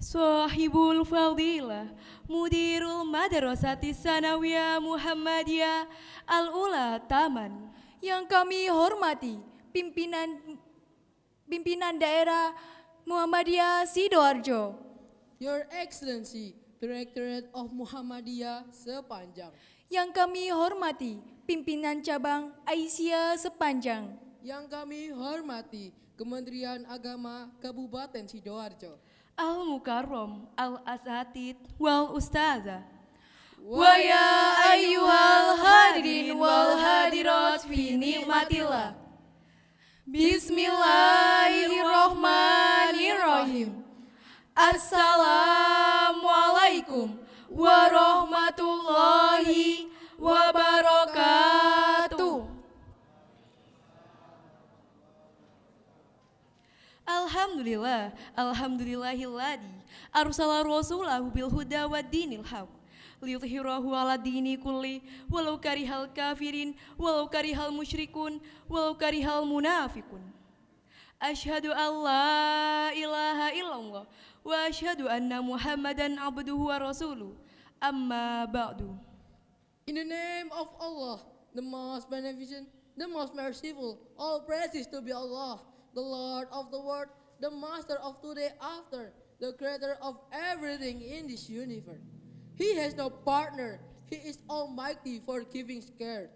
Sahibul Fadilah, Mudirul Madrasati Sanawiyah Muhammadiyah Al-Ula Taman. Yang kami hormati pimpinan daerah Muhammadiyah Sidoarjo. Your Excellency, Directorate of Muhammadiyah Sepanjang. Yang kami hormati pimpinan cabang Aisyah Sepanjang. Yang kami hormati Kementerian Agama Kabupaten Sidoarjo. Al-Mukarram, Al-Asatid, Wal Ustazah. Wa ya ayyuhal hadirin wal hadirat fi nikmatillah. Bismillahirrahmanirrahim. Assalamualaikum warahmatullahi wabarakatuh. Alhamdulillah, alhamdulillahilladzi arsala rasulahu bil huda wad dinil haq liyudhhirahu 'ala dini kulli walau karihal kafirin walau karihal musyrikun walau karihal munafiqun. Asyhadu an la ilaha illallah wa asyhadu anna Muhammadan abduhu wa rasuluh. Amma ba'du. In the name of Allah, the most beneficent, the most merciful, all praises to be Allah, the Lord of the world, the master of today after, the creator of everything in this universe. He has no partner. He is almighty, forgiving, scared.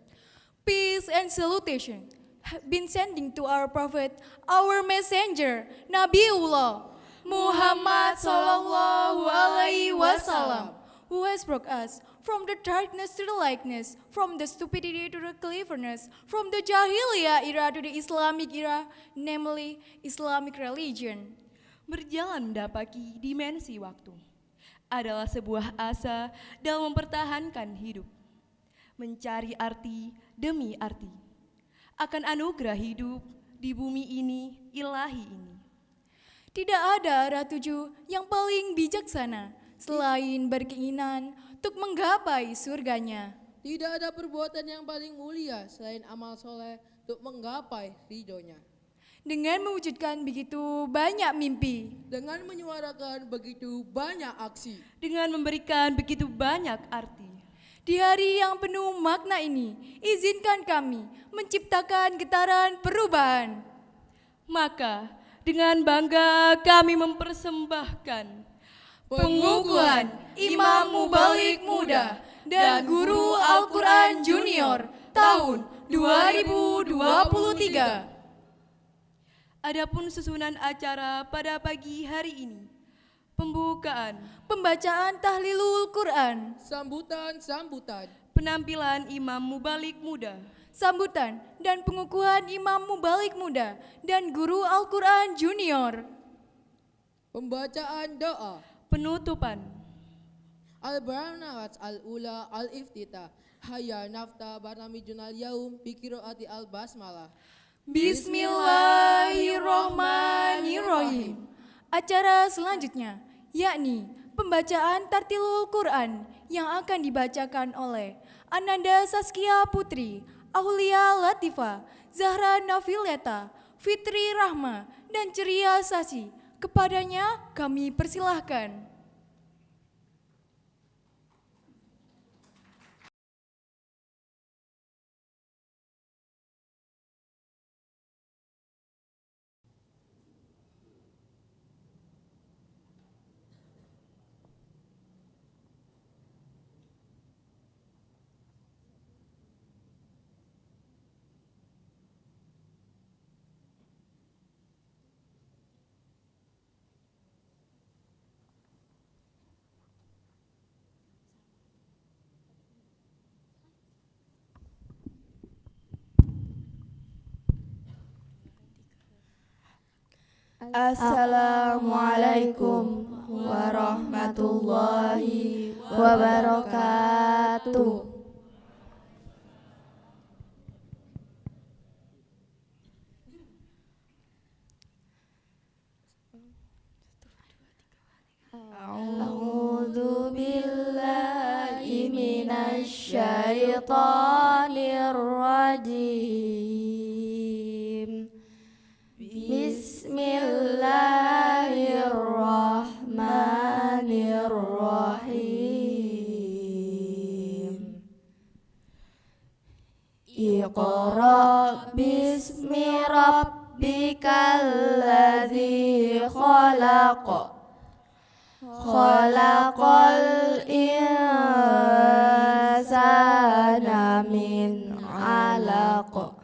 Peace and salutation have been sending to our prophet, our messenger, Nabiullah Muhammad sallallahu alaihi wasallam, who has brought us from the darkness to the likeness, from the stupidity to the cleverness, from the Jahiliyah era to the Islamic era, namely Islamic religion. Berjalan mendapati dimensi waktu adalah sebuah asa dalam mempertahankan hidup. Mencari arti demi arti akan anugerah hidup di bumi ini, ilahi ini. Tidak ada arah tuju yang paling bijaksana selain berkeinginan untuk menggapai surganya. Tidak ada perbuatan yang paling mulia selain amal soleh untuk menggapai ridhonya. Dengan mewujudkan begitu banyak mimpi, Dengan menyuarakan begitu banyak aksi, Dengan memberikan begitu banyak arti. di hari yang penuh makna ini, izinkan kami menciptakan getaran perubahan. Maka dengan bangga kami mempersembahkan Pengukuhan Imam Mubalik Muda dan Guru Al-Quran Junior tahun 2023. Adapun susunan acara pada pagi hari ini. Pembukaan, Pembacaan Tahlilul Quran, sambutan, penampilan Imam Mubalik Muda, sambutan dan pengukuhan Imam Mubalik Muda dan Guru Al-Quran Junior, pembacaan doa, penutupan, Al-Baranawat Al-Ula Al-Iftitah, Hayya Nafta Barnamijunal Yaum Bikiroati Al-Basmalah. Bismillahirrahmanirrahim. Acara selanjutnya yakni pembacaan Tartilul Quran yang akan dibacakan oleh Ananda Saskia Putri, Aulia Latifa, Zahra Nafileta, Fitri Rahma, dan Ceria Sasi. Kepadanya kami persilahkan. Assalamualaikum warahmatullahi wabarakatuh. A'udzu billahi minasy syaithanir rajim. Bismillahirrahmanirrahim. rabbikal ladzi khalaq khalaqal insana min 'alaq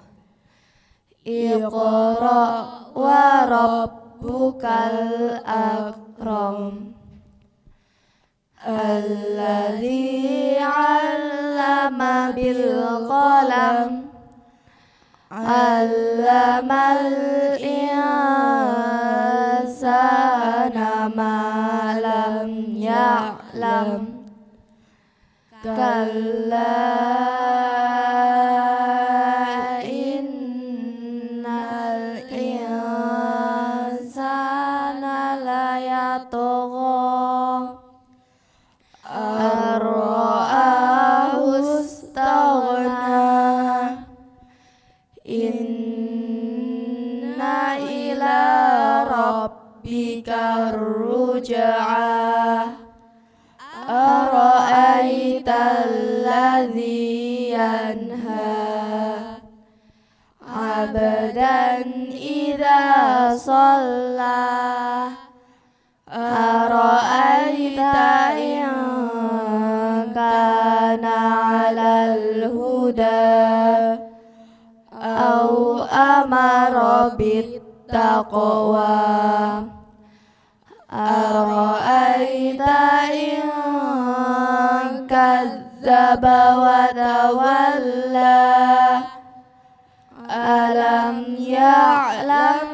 Iqra wa rabbukal akram Alladzi 'allama bil qalam 'allamal insana ma lam ya'lam kalla innal insana layatgha ar-ra'ahu istaghna inna ila rabbika ruj'a ara'aita alladhi yanha abdan idza shalla ara'aita in kana 'alal huda au amara bittaqwa ara'aita in kadzdzaba wa tawalla alam ya'lam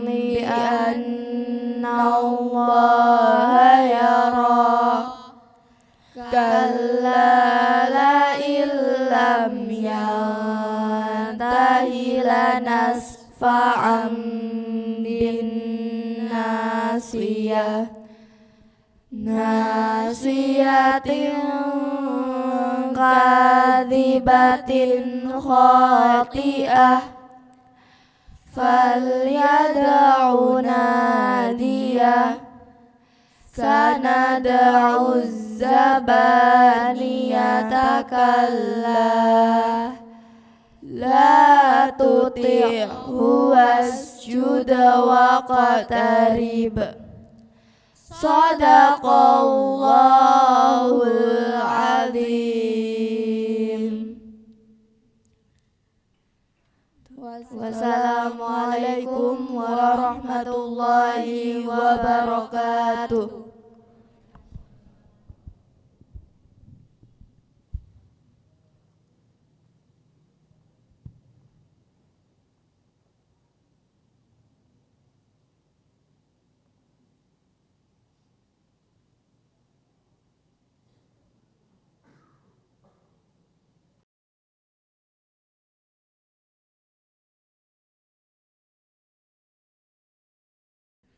bi anna allaha yara kalla la illam yantahi lanasfa'an bin nasiyah nasiyatin kadhibatin khati'ah falyad'u nadiyah sanad'u zabaniyata kalla la tuti'hu wasjud waqtarib Sadaqallahul azim. Wassalamualaikum warahmatullahi wabarakatuh.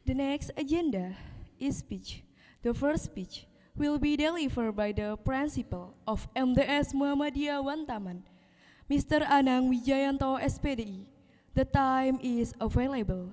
The next agenda is speech. The first speech will be delivered by the principal of MTS Muhammadiyah Wantaman, Mr. Anang Wijayanto SPDI. The time is available.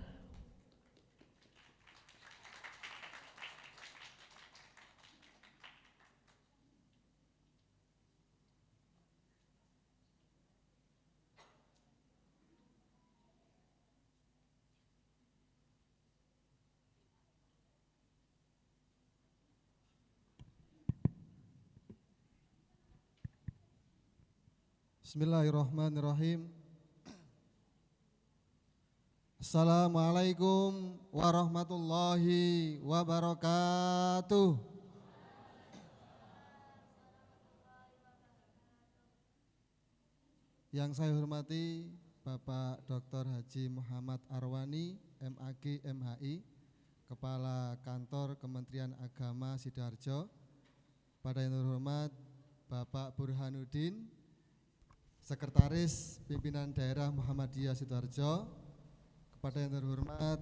Bismillahirrahmanirrahim. Assalamualaikum warahmatullahi wabarakatuh. Yang saya hormati Bapak Dr. Haji Muhammad Arwani, MAG MHI, Kepala Kantor Kementerian Agama Sidoarjo. Pada yang terhormat Bapak Burhanuddin, Sekretaris Pimpinan Daerah Muhammadiyah Sidoarjo. Kepada yang terhormat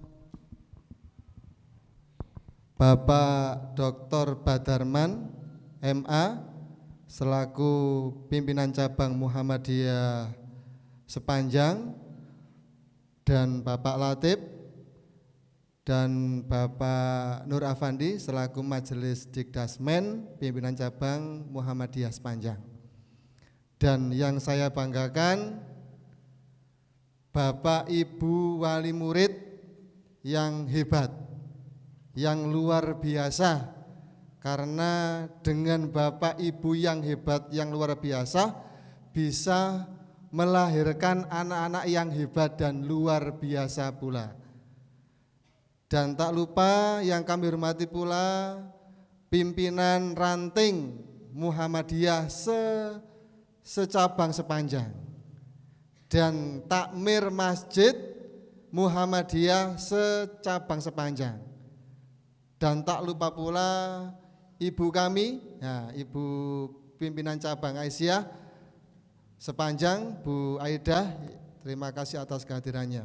Bapak Dr. Badarman MA selaku Pimpinan Cabang Muhammadiyah Sepanjang, dan Bapak Latif dan Bapak Nur Afandi selaku Majelis Dikdasmen Pimpinan Cabang Muhammadiyah Sepanjang. Dan yang saya banggakan, Bapak Ibu wali murid yang hebat, yang luar biasa. Karena dengan Bapak Ibu yang hebat, yang luar biasa, bisa melahirkan anak-anak yang hebat dan luar biasa pula. Dan tak lupa yang kami hormati pula pimpinan ranting Muhammadiyah secabang sepanjang dan takmir masjid Muhammadiyah secabang sepanjang. Dan tak lupa pula ibu kami, ya, ibu pimpinan cabang Aisyah sepanjang, Bu Aidah, terima kasih atas kehadirannya.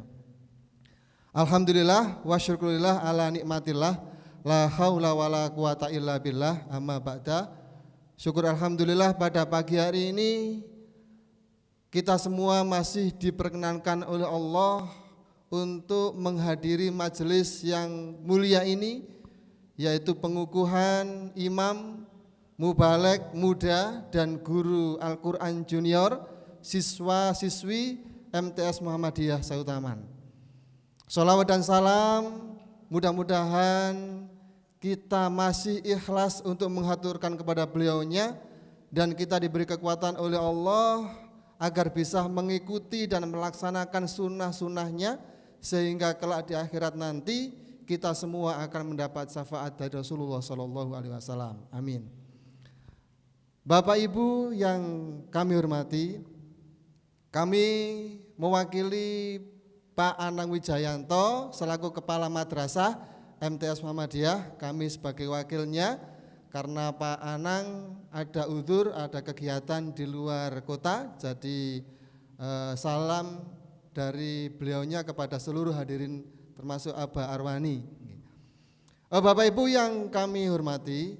Alhamdulillah wa syukurillah ala nikmatillah, la haula wala quwata illa billah, amma ba'da. Syukur alhamdulillah pada pagi hari ini kita semua masih diperkenankan oleh Allah untuk menghadiri majelis yang mulia ini, yaitu pengukuhan imam, mubalek muda dan guru Al-Quran junior, siswa-siswi MTS Muhammadiyah Sautaman. Sholawat dan salam mudah-mudahan kita masih ikhlas untuk menghaturkan kepada beliaunya, dan kita diberi kekuatan oleh Allah agar bisa mengikuti dan melaksanakan sunnah-sunnahnya, sehingga kelak di akhirat nanti kita semua akan mendapat syafaat dari Rasulullah SAW. Amin. Bapak Ibu yang kami hormati, kami mewakili Pak Anang Wijayanto selaku Kepala Madrasah MTS Muhammadiyah, kami sebagai wakilnya karena Pak Anang ada udzur, ada kegiatan di luar kota, jadi salam dari beliaunya kepada seluruh hadirin termasuk Abah Arwani. Bapak Ibu yang kami hormati,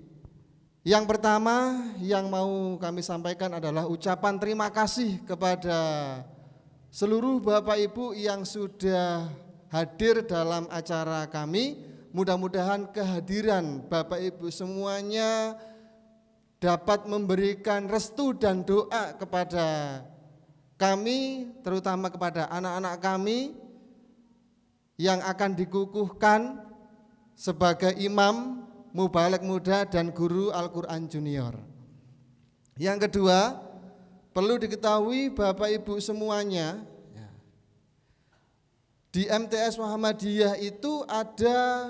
yang pertama yang mau kami sampaikan adalah ucapan terima kasih kepada seluruh Bapak Ibu yang sudah hadir dalam acara kami. Mudah-mudahan kehadiran Bapak Ibu semuanya dapat memberikan restu dan doa kepada kami, terutama kepada anak-anak kami yang akan dikukuhkan sebagai imam, mubalek muda dan guru Al-Quran junior. Yang kedua, perlu diketahui Bapak Ibu semuanya, di MTS Muhammadiyah itu ada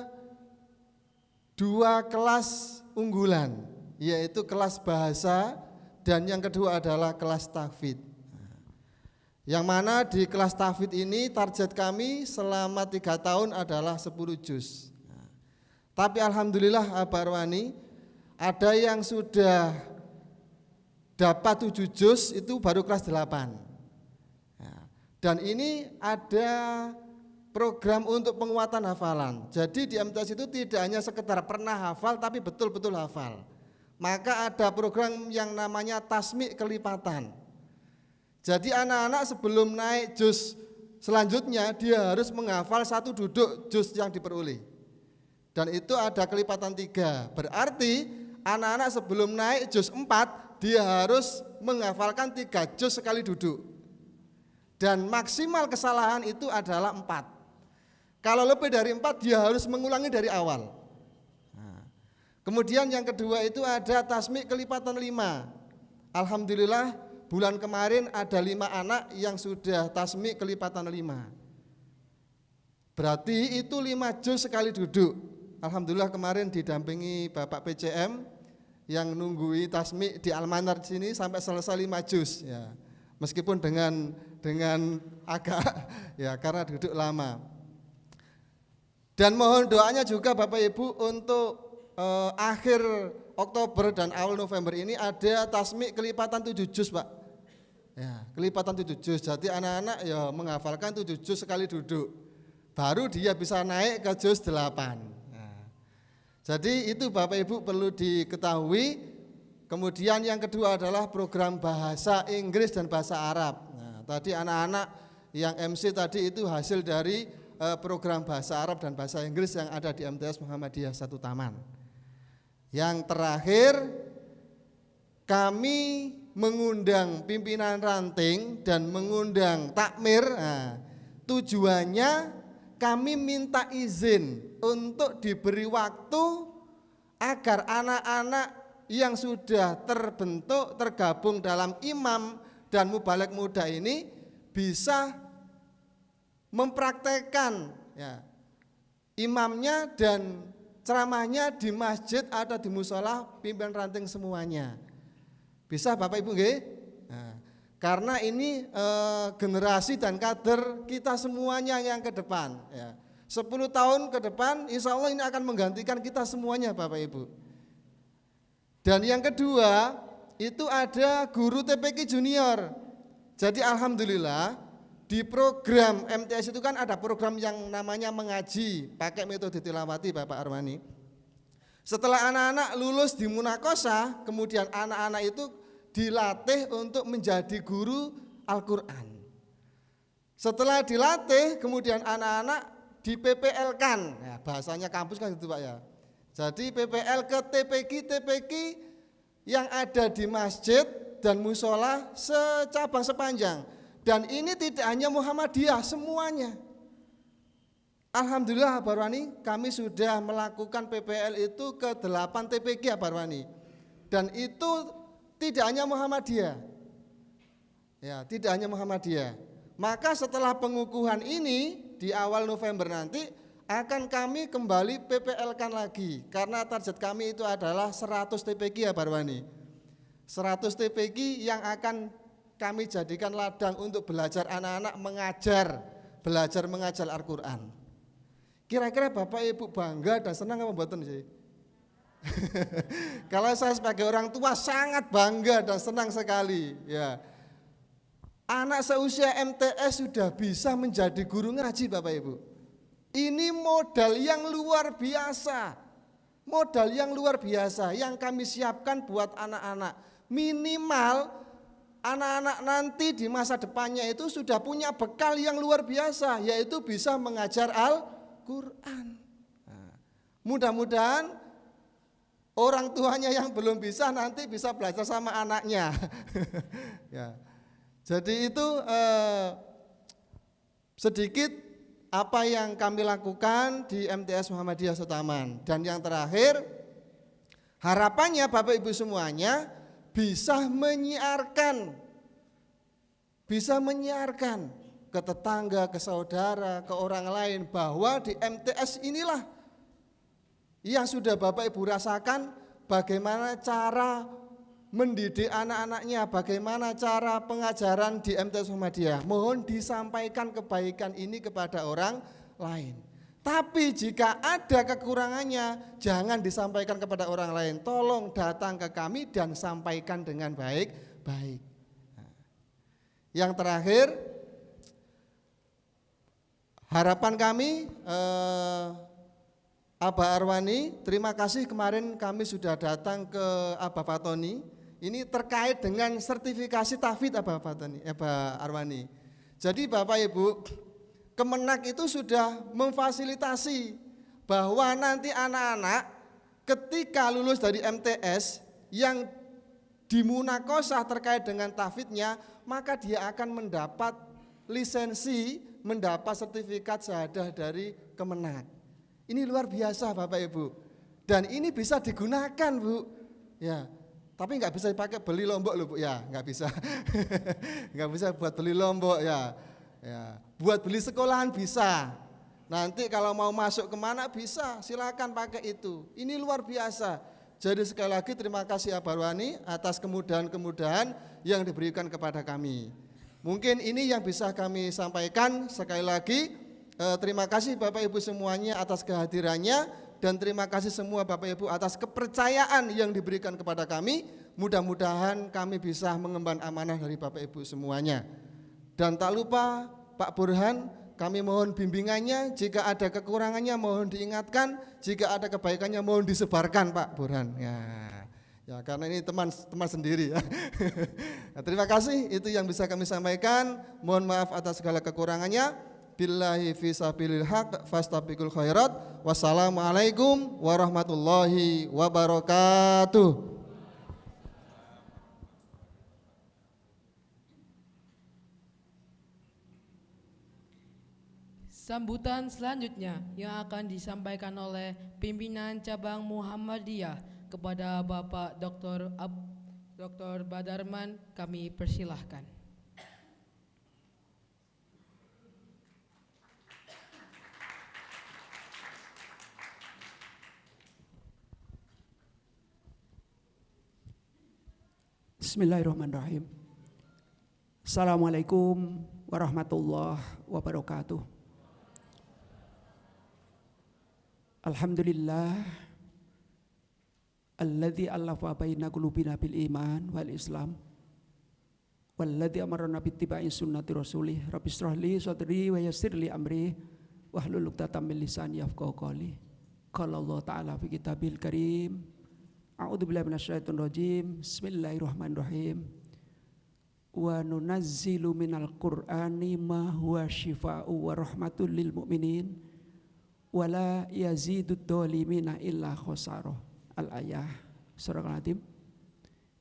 2 kelas unggulan, yaitu kelas bahasa dan yang kedua adalah kelas tahfidz. Yang mana di kelas tahfidz ini target kami selama 3 tahun adalah 10 juz. Tapi alhamdulillah Abah Arwani, ada yang sudah dapat 7 juz itu baru kelas 8. Dan ini ada program untuk penguatan hafalan. Jadi di MTS itu tidak hanya sekedar pernah hafal tapi betul-betul hafal. Maka ada program yang namanya tasmi' kelipatan. Jadi anak-anak sebelum naik juz selanjutnya dia harus menghafal 1 duduk juz yang diperoleh. Dan itu ada kelipatan 3. Berarti anak-anak sebelum naik juz 4 dia harus menghafalkan 3 juz sekali duduk. Dan maksimal kesalahan itu adalah 4. Kalau lebih dari 4 dia harus mengulangi dari awal. Kemudian yang kedua itu ada tasmi' kelipatan 5. Alhamdulillah bulan kemarin ada 5 anak yang sudah tasmi' kelipatan 5. Berarti itu 5 juz sekali duduk. Alhamdulillah kemarin didampingi Bapak PCM yang nunggui tasmi' di Almanar sini sampai selesai 5 juz ya. Meskipun dengan agak ya karena duduk lama. Dan mohon doanya juga Bapak Ibu untuk akhir Oktober dan awal November ini ada tasmi' kelipatan 7 juz Pak. Ya, kelipatan 7 juz. Jadi anak-anak ya menghafalkan 7 juz sekali duduk. Baru dia bisa naik ke juz 8. Nah, jadi itu Bapak Ibu perlu diketahui. Kemudian yang kedua adalah program bahasa Inggris dan bahasa Arab. Nah, tadi anak-anak yang MC tadi itu hasil dari program bahasa Arab dan bahasa Inggris yang ada di MTS Muhammadiyah Satu Taman. Yang terakhir, kami mengundang pimpinan ranting dan mengundang takmir. Nah, Tujuannya kami minta izin untuk diberi waktu agar anak-anak yang sudah terbentuk, tergabung dalam imam dan mubalek muda ini bisa mempraktekkan ya, imamnya dan ceramahnya di masjid atau di musola pimpinan ranting semuanya. Bisa Bapak Ibu nggih? Nah, karena ini generasi dan kader kita semuanya yang ke depan ya. 10 tahun ke depan insya Allah ini akan menggantikan kita semuanya Bapak Ibu. Dan yang kedua itu ada guru TPQ junior. Jadi alhamdulillah di program MTS itu kan ada program yang namanya mengaji pakai metode tilawati Bapak Arwani. Setelah anak-anak lulus di Munakosah, kemudian anak-anak itu dilatih untuk menjadi guru Al-Quran. Setelah dilatih, kemudian anak-anak di PPL-kan, ya, bahasanya kampus kan gitu Pak ya. Jadi PPL ke TPQ yang ada di masjid dan musola secabang sepanjang. Dan ini tidak hanya Muhammadiyah, semuanya. Alhamdulillah Barwani, kami sudah melakukan PPL itu ke 8 TPQ ya Barwani. Dan itu tidak hanya Muhammadiyah. Ya, tidak hanya Muhammadiyah. Maka setelah pengukuhan ini di awal November nanti akan kami kembali PPL-kan lagi karena target kami itu adalah 100 TPQ ya Barwani. 100 TPQ yang akan kami jadikan ladang untuk belajar anak-anak belajar mengajar Al-Quran. Kira-kira Bapak Ibu bangga dan senang apa mboten sih? Kalau saya sebagai orang tua sangat bangga dan senang sekali ya. Anak seusia MTS sudah bisa menjadi guru ngaji Bapak Ibu. Ini modal yang luar biasa. Modal yang luar biasa yang kami siapkan buat anak-anak. Minimal anak-anak nanti di masa depannya itu sudah punya bekal yang luar biasa, yaitu bisa mengajar Al-Quran. Nah, mudah-mudahan orang tuanya yang belum bisa nanti bisa belajar sama anaknya. Ya. Jadi itu sedikit apa yang kami lakukan di MTS Muhammadiyah Setaman. Dan yang terakhir, harapannya Bapak Ibu semuanya bisa menyiarkan ke tetangga, ke saudara, ke orang lain bahwa di MTS inilah yang sudah Bapak Ibu rasakan bagaimana cara mendidik anak-anaknya, bagaimana cara pengajaran di MTS Muhammadiyah. Mohon disampaikan kebaikan ini kepada orang lain. Tapi jika ada kekurangannya, jangan disampaikan kepada orang lain. Tolong datang ke kami dan sampaikan dengan baik-baik. Yang terakhir, harapan kami, Abah Arwani, terima kasih kemarin kami sudah datang ke Abah Fatoni. Ini terkait dengan sertifikasi tahfidz Abah Arwani. Jadi Bapak Ibu, Kemenak itu sudah memfasilitasi bahwa nanti anak-anak ketika lulus dari MTS yang dimunakosah terkait dengan tahfidznya, maka dia akan mendapat lisensi, mendapat sertifikat syahadah dari Kemenak. Ini luar biasa Bapak Ibu. Dan ini bisa digunakan Bu. Ya. Tapi nggak bisa dipakai beli lombok loh Bu ya, nggak bisa. Nggak bisa buat beli lombok ya. Ya, buat beli sekolahan bisa. Nanti kalau mau masuk kemana bisa, silakan pakai itu. Ini luar biasa. Jadi sekali lagi terima kasih Abah Arwani atas kemudahan-kemudahan yang diberikan kepada kami. Mungkin ini yang bisa kami sampaikan. Sekali lagi terima kasih Bapak Ibu semuanya atas kehadirannya. Dan terima kasih semua Bapak Ibu atas kepercayaan yang diberikan kepada kami. Mudah-mudahan kami bisa mengemban amanah dari Bapak Ibu semuanya. Dan tak lupa Pak Burhan, kami mohon bimbingannya. Jika ada kekurangannya mohon diingatkan. Jika ada kebaikannya mohon disebarkan Pak Burhan. Ya karena ini teman sendiri ya. Nah, terima kasih, itu yang bisa kami sampaikan. Mohon maaf atas segala kekurangannya. Billahi fi sabilil haq fastabiqul khairat. Wassalamualaikum warahmatullahi wabarakatuh. Sambutan selanjutnya yang akan disampaikan oleh pimpinan cabang Muhammadiyah kepada Bapak Dr. Badarman, kami persilahkan. Bismillahirrahmanirrahim. Assalamualaikum warahmatullahi wabarakatuh. Alhamdulillah alladzi allafa baina qulubina bil iman wal islam walladzi amarna bittiba'i sunnati rasulih rabbi shrah li sadri wa yassir li amri wahlul 'uqdatam min lisani yafqahu qawli. Qala Allah ta'ala fi kitabil karim. A'udzubillahi minasyaitonir rajim. Bismillahirrahmanirrahim. Wa nunazzilu minal qur'ani ma huwa syifaa'u wa rahmatul lil mu'minin wa la yazidud dhalimina illa khosaro. Al-ayah surah Al-Hatim.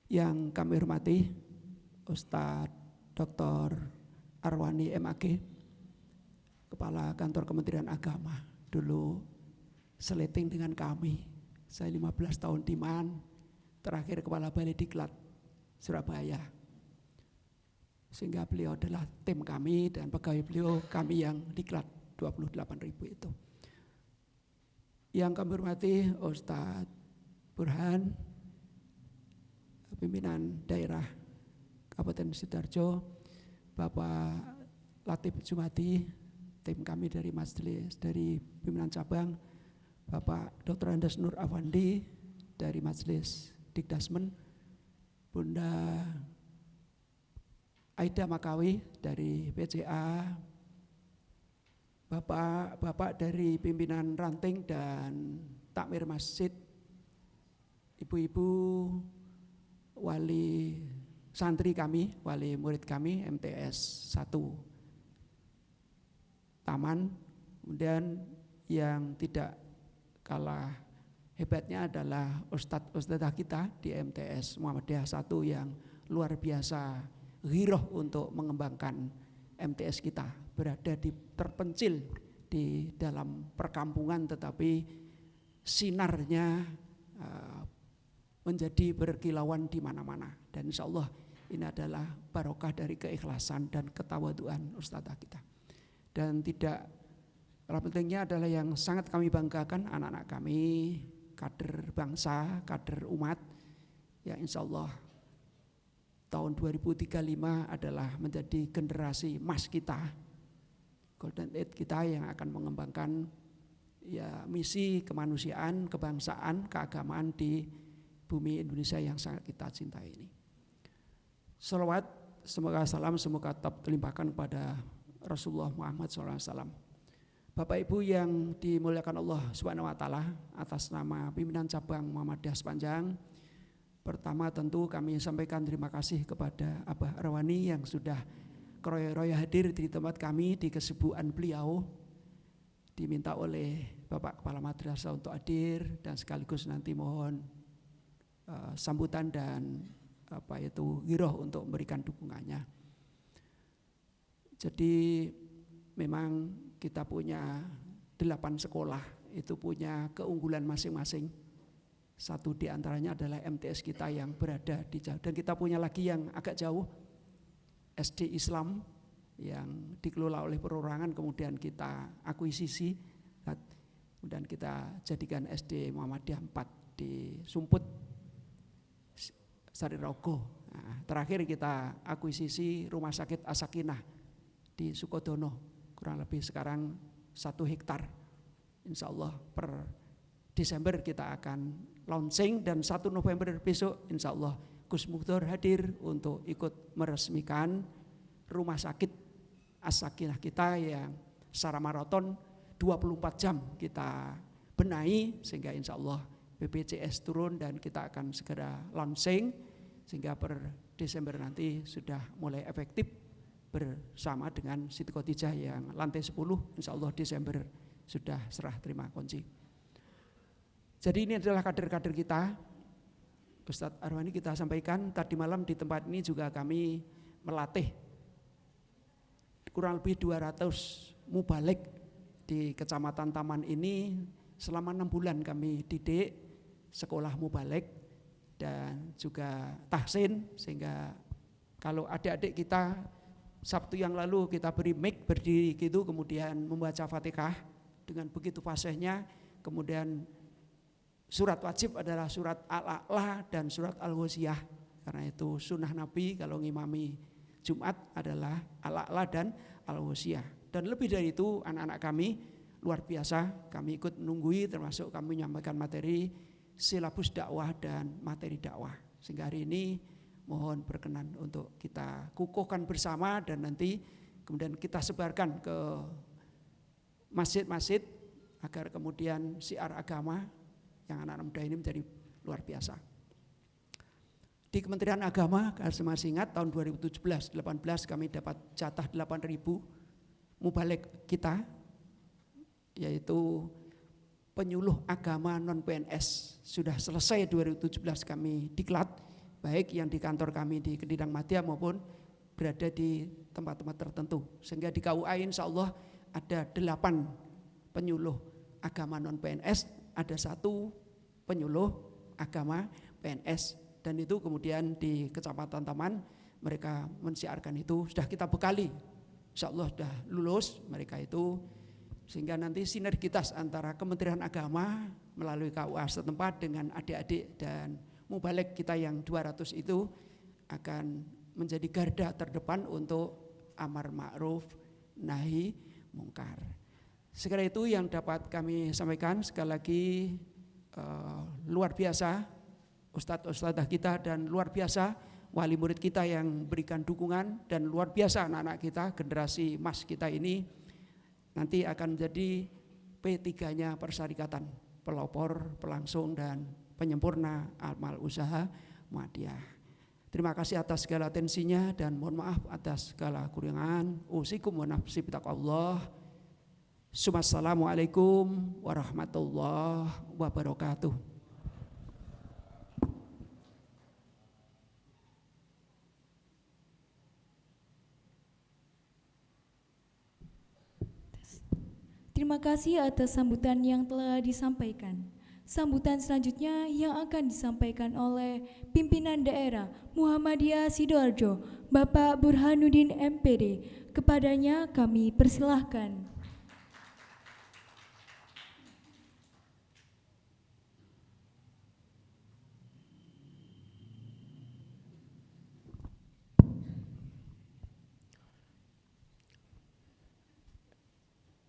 Yang kami hormati Ustadz Dr. Arwani MAG, Kepala Kantor Kementerian Agama, dulu seleting dengan kami. Saya 15 tahun di MAN, terakhir Kepala Balai Diklat Surabaya. Sehingga beliau adalah tim kami dan pegawai beliau kami yang diklat 28.000 itu. Yang kami hormati Ustadz Burhan, pimpinan daerah Kabupaten Sidoarjo, Bapak Latif Jumadi, tim kami dari majelis, dari pimpinan cabang, Bapak Dr. Andes Nur Afandi dari majelis Dikdasmen, Bunda Aida Makawi dari PCA, Bapak dari pimpinan ranting dan takmir masjid, ibu-ibu wali santri kami, wali murid kami MTS 1 Taman, kemudian yang tidak kalah hebatnya adalah ustadz-ustadzah kita di MTS Muhammadiyah 1 yang luar biasa ghiroh untuk mengembangkan MTS kita, berada di terpencil di dalam perkampungan tetapi sinarnya menjadi berkilauan di mana-mana, dan insya Allah ini adalah barokah dari keikhlasan dan ketawaduan ustadzah kita. Dan tidak kalah pentingnya adalah yang sangat kami banggakan anak-anak kami, kader bangsa, kader umat, yang insya Allah tahun 2035 adalah menjadi generasi emas kita, golden age kita yang akan mengembangkan ya misi kemanusiaan, kebangsaan, keagamaan di bumi Indonesia yang sangat kita cintai ini. Salawat, semoga salam, semoga tetap terlimpahkan kepada Rasulullah Muhammad SAW. Bapak Ibu yang dimuliakan Allah Subhanahu wa taala, atas nama pimpinan cabang Muhammadiyah sepanjang, pertama tentu kami sampaikan terima kasih kepada Abah Arwani yang sudah keroya-roya hadir di tempat kami di kesibukan beliau. Diminta oleh Bapak Kepala Madrasah untuk hadir dan sekaligus nanti mohon sambutan dan ghiroh untuk memberikan dukungannya. Jadi memang kita punya 8 sekolah, itu punya keunggulan masing-masing. Satu di antaranya adalah MTS kita yang berada di jauh, dan kita punya lagi yang agak jauh, SD Islam yang dikelola oleh perorangan, kemudian kita akuisisi, kemudian kita jadikan SD Muhammadiyah 4 di Sumput, Sarirogo. Nah, terakhir kita akuisisi Rumah Sakit As-Sakinah di Sukodono, kurang lebih sekarang 1 hektar. Insya Allah per Desember kita akan launching, dan 1 November besok insya Allah Gus Mukhtar hadir untuk ikut meresmikan Rumah Sakit As-Sakinah kita yang secara maraton 24 jam kita benahi, sehingga insya Allah BPJS turun dan kita akan segera launching, sehingga per Desember nanti sudah mulai efektif bersama dengan Siti Khadijah yang lantai 10, insya Allah Desember sudah serah terima kunci. Jadi ini adalah kader-kader kita. Ustadz Arwani kita sampaikan tadi malam di tempat ini juga kami melatih kurang lebih 200 mubalik di Kecamatan Taman ini selama 6 bulan kami didik sekolah mubalek dan juga tahsin, sehingga kalau adik-adik kita Sabtu yang lalu kita beri mic berdiri gitu, kemudian membaca Fatihah dengan begitu fasihnya, kemudian surat wajib adalah surat Al-A'la dan surat Al-Ghosiyah, karena itu sunnah Nabi kalau ngimami Jumat adalah Al-A'la dan Al-Ghosiyah. Dan lebih dari itu anak-anak kami luar biasa, kami ikut menunggui, termasuk kami menyampaikan materi silabus dakwah dan materi dakwah, sehingga hari ini mohon berkenan untuk kita kukuhkan bersama dan nanti kemudian kita sebarkan ke masjid-masjid agar kemudian syiar agama yang anak-anak muda ini menjadi luar biasa. Di Kementerian Agama, saya masih ingat tahun 2017-18 kami dapat jatah 8.000 mubalek kita, yaitu penyuluh agama non PNS. Sudah selesai 2017 kami diklat, baik yang di kantor kami di Kedidang Madya maupun berada di tempat-tempat tertentu. Sehingga di KUA insya Allah ada 8 penyuluh agama non PNS, ada 1 penyuluh agama PNS. Dan itu kemudian di Kecamatan Taman mereka mensiarkan itu, sudah kita bekali, insya Allah sudah lulus mereka itu, sehingga nanti sinergitas antara Kementerian Agama melalui KUA setempat dengan adik-adik dan mubalek kita yang 200 itu akan menjadi garda terdepan untuk amar ma'ruf nahi mungkar. Sekali itu yang dapat kami sampaikan. Sekali lagi luar biasa ustadz-ustadzah kita dan luar biasa wali murid kita yang berikan dukungan, dan luar biasa anak-anak kita, generasi emas kita ini nanti akan menjadi P3-nya persyarikatan, pelopor, pelangsung dan penyempurna amal usaha Muhammadiyah. Terima kasih atas segala atensinya dan mohon maaf atas segala kekurangan. Usikum wa nafsi bitaqwallah. Assalamualaikum warahmatullahi wabarakatuh. Terima kasih atas sambutan yang telah disampaikan. Sambutan selanjutnya yang akan disampaikan oleh pimpinan daerah Muhammadiyah Sidoarjo, Bapak Burhanuddin MPD. Kepadanya kami persilahkan.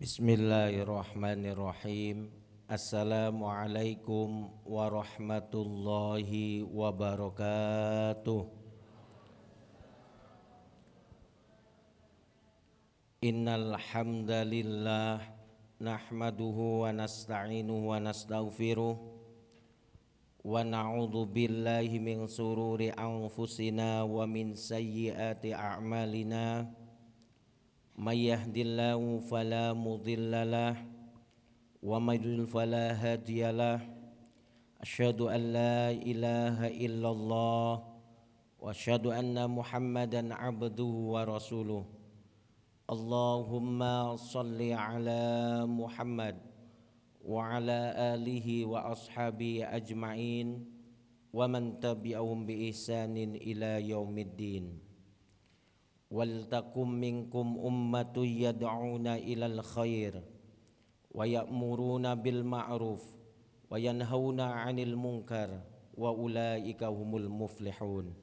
Bismillahirrahmanirrahim. Assalamualaikum warahmatullahi wabarakatuh. Innal hamdalillah nahmaduhu wa nasta'inuhu wa nastaghfiruh wa na'udzu billahi min sururi anfusina wa min sayyiati a'malina. May yahdihillahu fala mudhillalah wa may yudlil fala hadiyalah. Asyhadu an la ilaha illallah wa asyhadu anna Muhammadan abduhu wa rasuluh. Allahumma shalli ala Muhammad wa ala alihi wa ashabihi ajma'in wa man tabi'ahum bi ihsanin ila yaumiddin. Wal takum minkum ummatun yad'una ilal khair wa ya'muruna bil ma'ruf wa yanhauna 'anil munkar wa ulaika humul muflihun.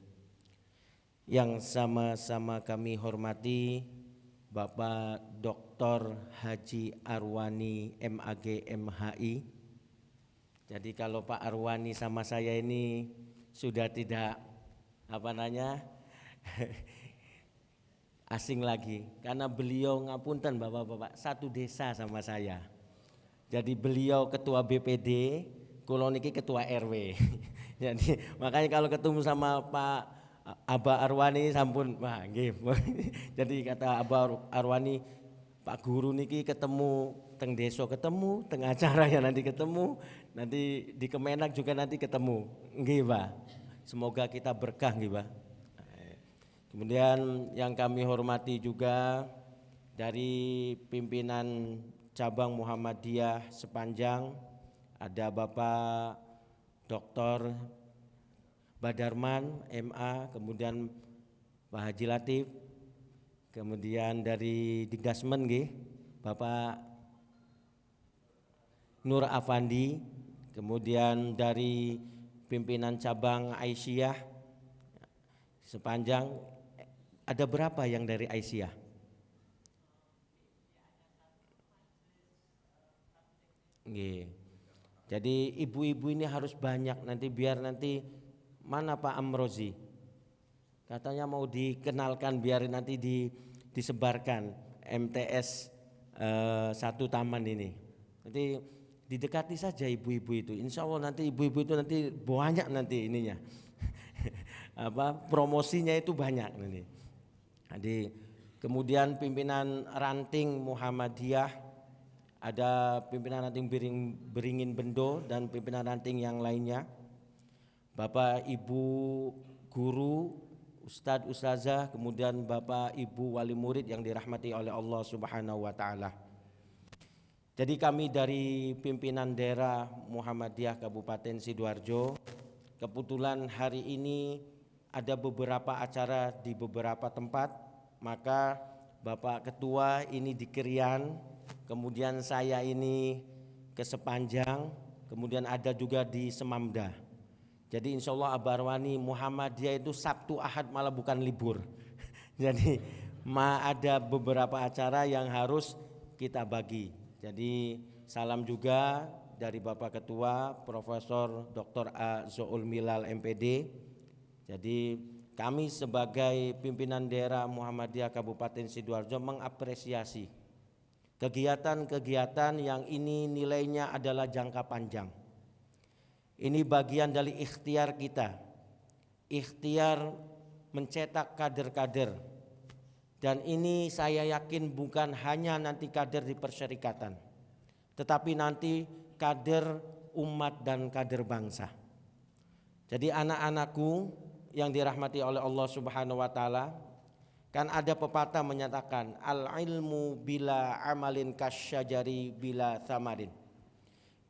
Yang sama-sama kami hormati Bapak Dr. Haji Arwani MAG MHI. Jadi kalau Pak Arwani sama saya ini sudah tidak asing lagi, karena beliau ngapunten bapak-bapak satu desa sama saya. Jadi beliau ketua BPD, kulo niki ketua RW. Jadi makanya kalau ketemu sama Pak Aba Arwani sampun wah nggih. Jadi kata Aba Arwani, Pak Guru niki ketemu teng desa ketemu, teng acara ya nanti ketemu, nanti di Kemenak juga nanti ketemu. Nggih, Pak. Semoga kita berkah nggih, Pak. Kemudian yang kami hormati juga dari pimpinan cabang Muhammadiyah Sepanjang, ada Bapak Dr. Badarman MA, kemudian Pak Haji Latif, kemudian dari Digasmen nggih, Bapak Nur Afandi, kemudian dari pimpinan cabang Aisyah Sepanjang, ada berapa yang dari Aisyah? Nggih. Jadi ibu-ibu ini harus banyak nanti, biar nanti mana Pak Amrozi? Katanya mau dikenalkan biar nanti disebarkan MTS satu taman ini. Nanti didekati saja ibu-ibu itu. Insya Allah nanti ibu-ibu itu nanti banyak nanti ininya. Promosinya itu banyak nanti. Jadi kemudian pimpinan ranting Muhammadiyah, ada pimpinan ranting Beringin Bendo dan pimpinan ranting yang lainnya. Bapak Ibu guru, Ustadz Ustazah, kemudian Bapak Ibu wali murid yang dirahmati oleh Allah Subhanahu wa taala. Jadi kami dari pimpinan daerah Muhammadiyah Kabupaten Sidoarjo, kebetulan hari ini ada beberapa acara di beberapa tempat, maka Bapak Ketua ini di Krian, kemudian saya ini ke Sepanjang, kemudian ada juga di Semamda. Jadi insya Allah Abah Arwani Muhammadiyah itu Sabtu Ahad malah bukan libur. Jadi ada beberapa acara yang harus kita bagi. Jadi salam juga dari Bapak Ketua Profesor Dr. A. Zoul Milal MPD. Jadi kami sebagai pimpinan daerah Muhammadiyah Kabupaten Sidoarjo mengapresiasi kegiatan-kegiatan yang ini nilainya adalah jangka panjang. Ini bagian dari ikhtiar kita, ikhtiar mencetak kader-kader. Dan ini saya yakin bukan hanya nanti kader di persyarikatan, tetapi nanti kader umat dan kader bangsa. Jadi anak-anakku yang dirahmati oleh Allah Subhanahu wa taala, kan ada pepatah menyatakan al ilmu bila amalin kasyajari bila thamarin.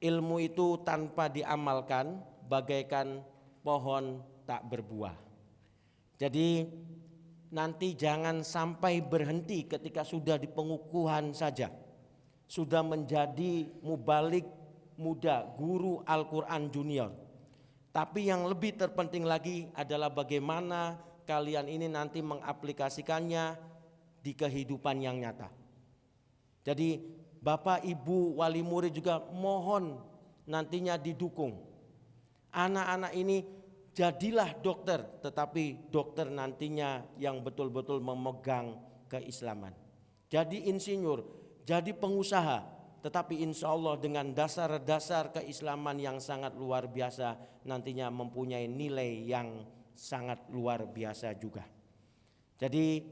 Ilmu itu tanpa diamalkan bagaikan pohon tak berbuah. Jadi nanti jangan sampai berhenti ketika sudah di pengukuhan saja, sudah menjadi mubalik muda, guru Al-Quran junior. Tapi yang lebih terpenting lagi adalah bagaimana kalian ini nanti mengaplikasikannya di kehidupan yang nyata. Jadi Bapak Ibu wali murid juga mohon nantinya didukung. Anak-anak ini jadilah dokter, tetapi dokter nantinya yang betul-betul memegang keislaman. Jadi insinyur, jadi pengusaha, tetapi insya Allah dengan dasar-dasar keislaman yang sangat luar biasa, nantinya mempunyai nilai yang sangat luar biasa juga. Jadi